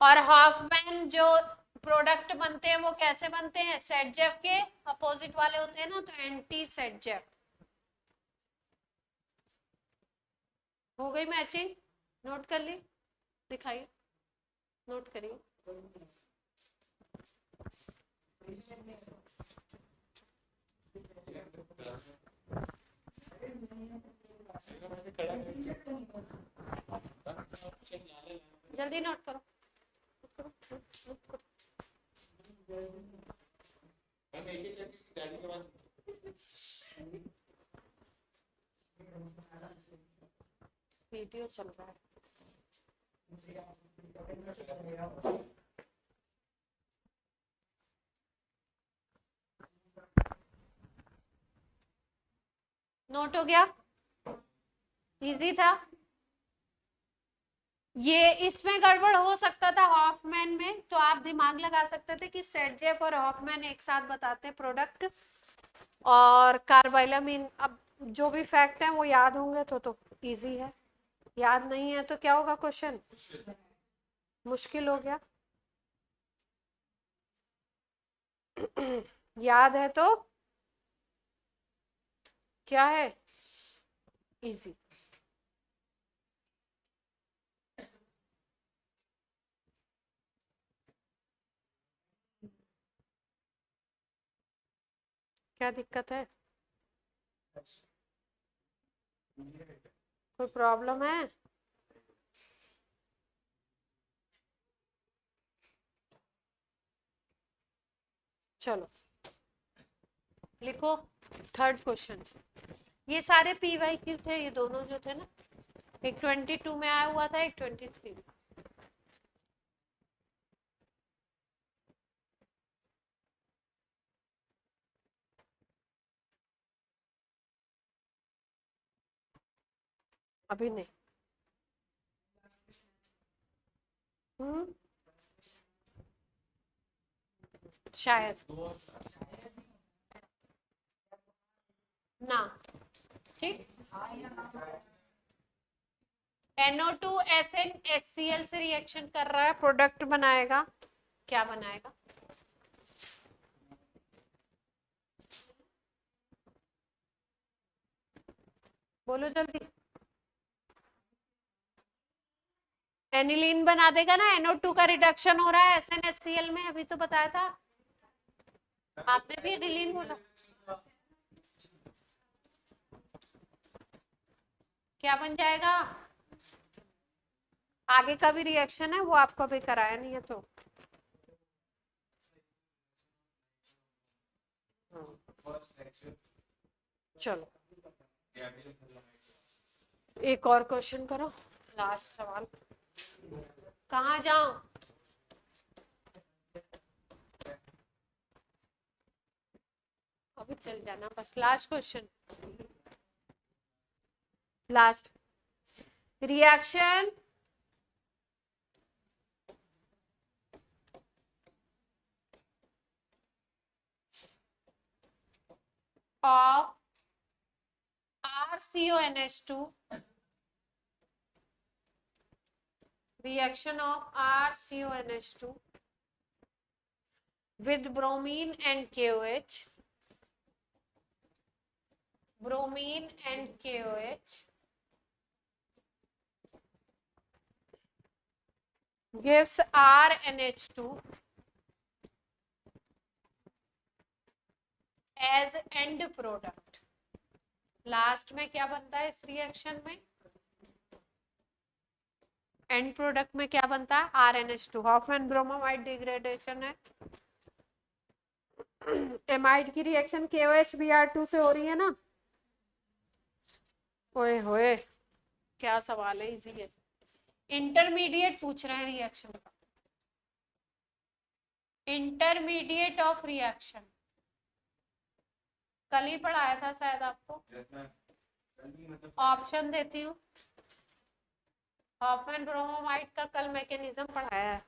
और हॉफमैन जो प्रोडक्ट बनते हैं वो कैसे बनते हैं? सेटजेफ के अपोजिट वाले होते हैं ना, तो एंटी सेटजेफ। हो गई मैचिंग? नोट कर ली? दिखाइए, नोट करिए। जल्दी नोट करो, वीडियो चल रहा है। नोट हो गया? इजी था ये। इसमें गड़बड़ हो सकता था हॉफमैन में, तो आप दिमाग लगा सकते थे कि सेटजेफ और हॉफमैन एक साथ बताते हैं प्रोडक्ट, और कार्बाइलामीन। अब जो भी फैक्ट है वो याद होंगे तो इजी है, याद नहीं है तो क्या होगा? क्वेश्चन मुश्किल हो गया। याद है तो क्या है? इजी। क्या दिक्कत है? कोई प्रॉब्लम है? चलो लिखो थर्ड क्वेश्चन। ये सारे PYQ थे, ये दोनों जो थे ना, एक 22 में आया हुआ था, एक 23 में। अभी नहीं। शायद ना। ठीक, NO2 SnHCl से रिएक्शन कर रहा है, प्रोडक्ट बनाएगा, क्या बनाएगा? बोलो जल्दी। एनिलीन बना देगा ना, NO2 का रिडक्शन हो रहा है SnHCl में, अभी तो बताया था। आपने भी एडिलीन बोला, क्या बन जाएगा? आगे का भी रिएक्शन है वो आपको अभी कराया नहीं है तो चलो एक और क्वेश्चन करो, लास्ट सवाल। कहाँ जाऊं? अभी चल जाना, बस last question, last reaction of RCONH2, reaction of RCONH2 with bromine and KOH, bromine and KOH gives RNH2 as end product। Last में क्या बनता है इस रिएक्शन में? एंड प्रोडक्ट में क्या बनता है? RNH2। हॉफमैन ब्रोमोमाइड डिग्रेडेशन है, एमाइड की रिएक्शन KOH Br2 से हो रही है ना। ओए होए क्या सवाल है, इजी है। इंटरमीडिएट पूछ रहे हैं रिएक्शन का, इंटरमीडिएट ऑफ रिएक्शन कल ही पढ़ाया था शायद आपको, ऑप्शन देती हूँ। हॉफमैन ब्रोमोमाइड का कल मैकेनिज्म पढ़ाया है।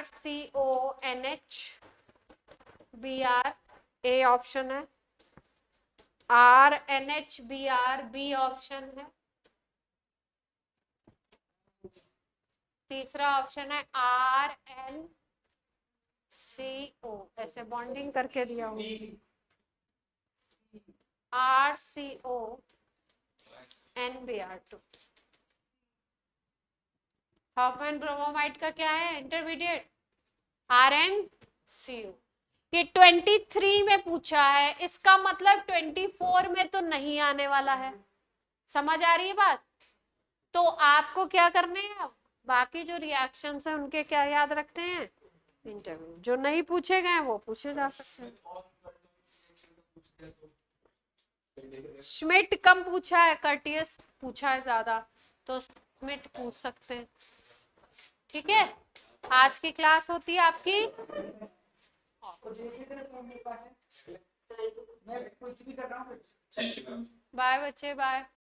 RCONH Br ए ऑप्शन है, RNH Br बी ऑप्शन है, तीसरा ऑप्शन है RNCO, ऐसे बॉन्डिंग करके दिया हूँ, RCO NBr2। हॉफमैन ब्रोमोमाइड का क्या है इंटरमीडिएट? RNCO। ये 23 में पूछा है, इसका मतलब 24 में तो नहीं आने वाला है। समझ आ रही है बात? तो आपको क्या करने हैं, अब बाकी जो रिएक्शंस हैं उनके क्या याद रखते हैं? इंटरमीडिएट। जो नहीं पूछे गए वो पूछे जा सकते हैं। श्मिट कम पूछा है, कर्टियस पूछा है ज्यादा, तो श्मिट पूछ सकते हैं। ठीक है, आज की क्लास होती है आपकी, Thank you. बाय बच्चे, बाय।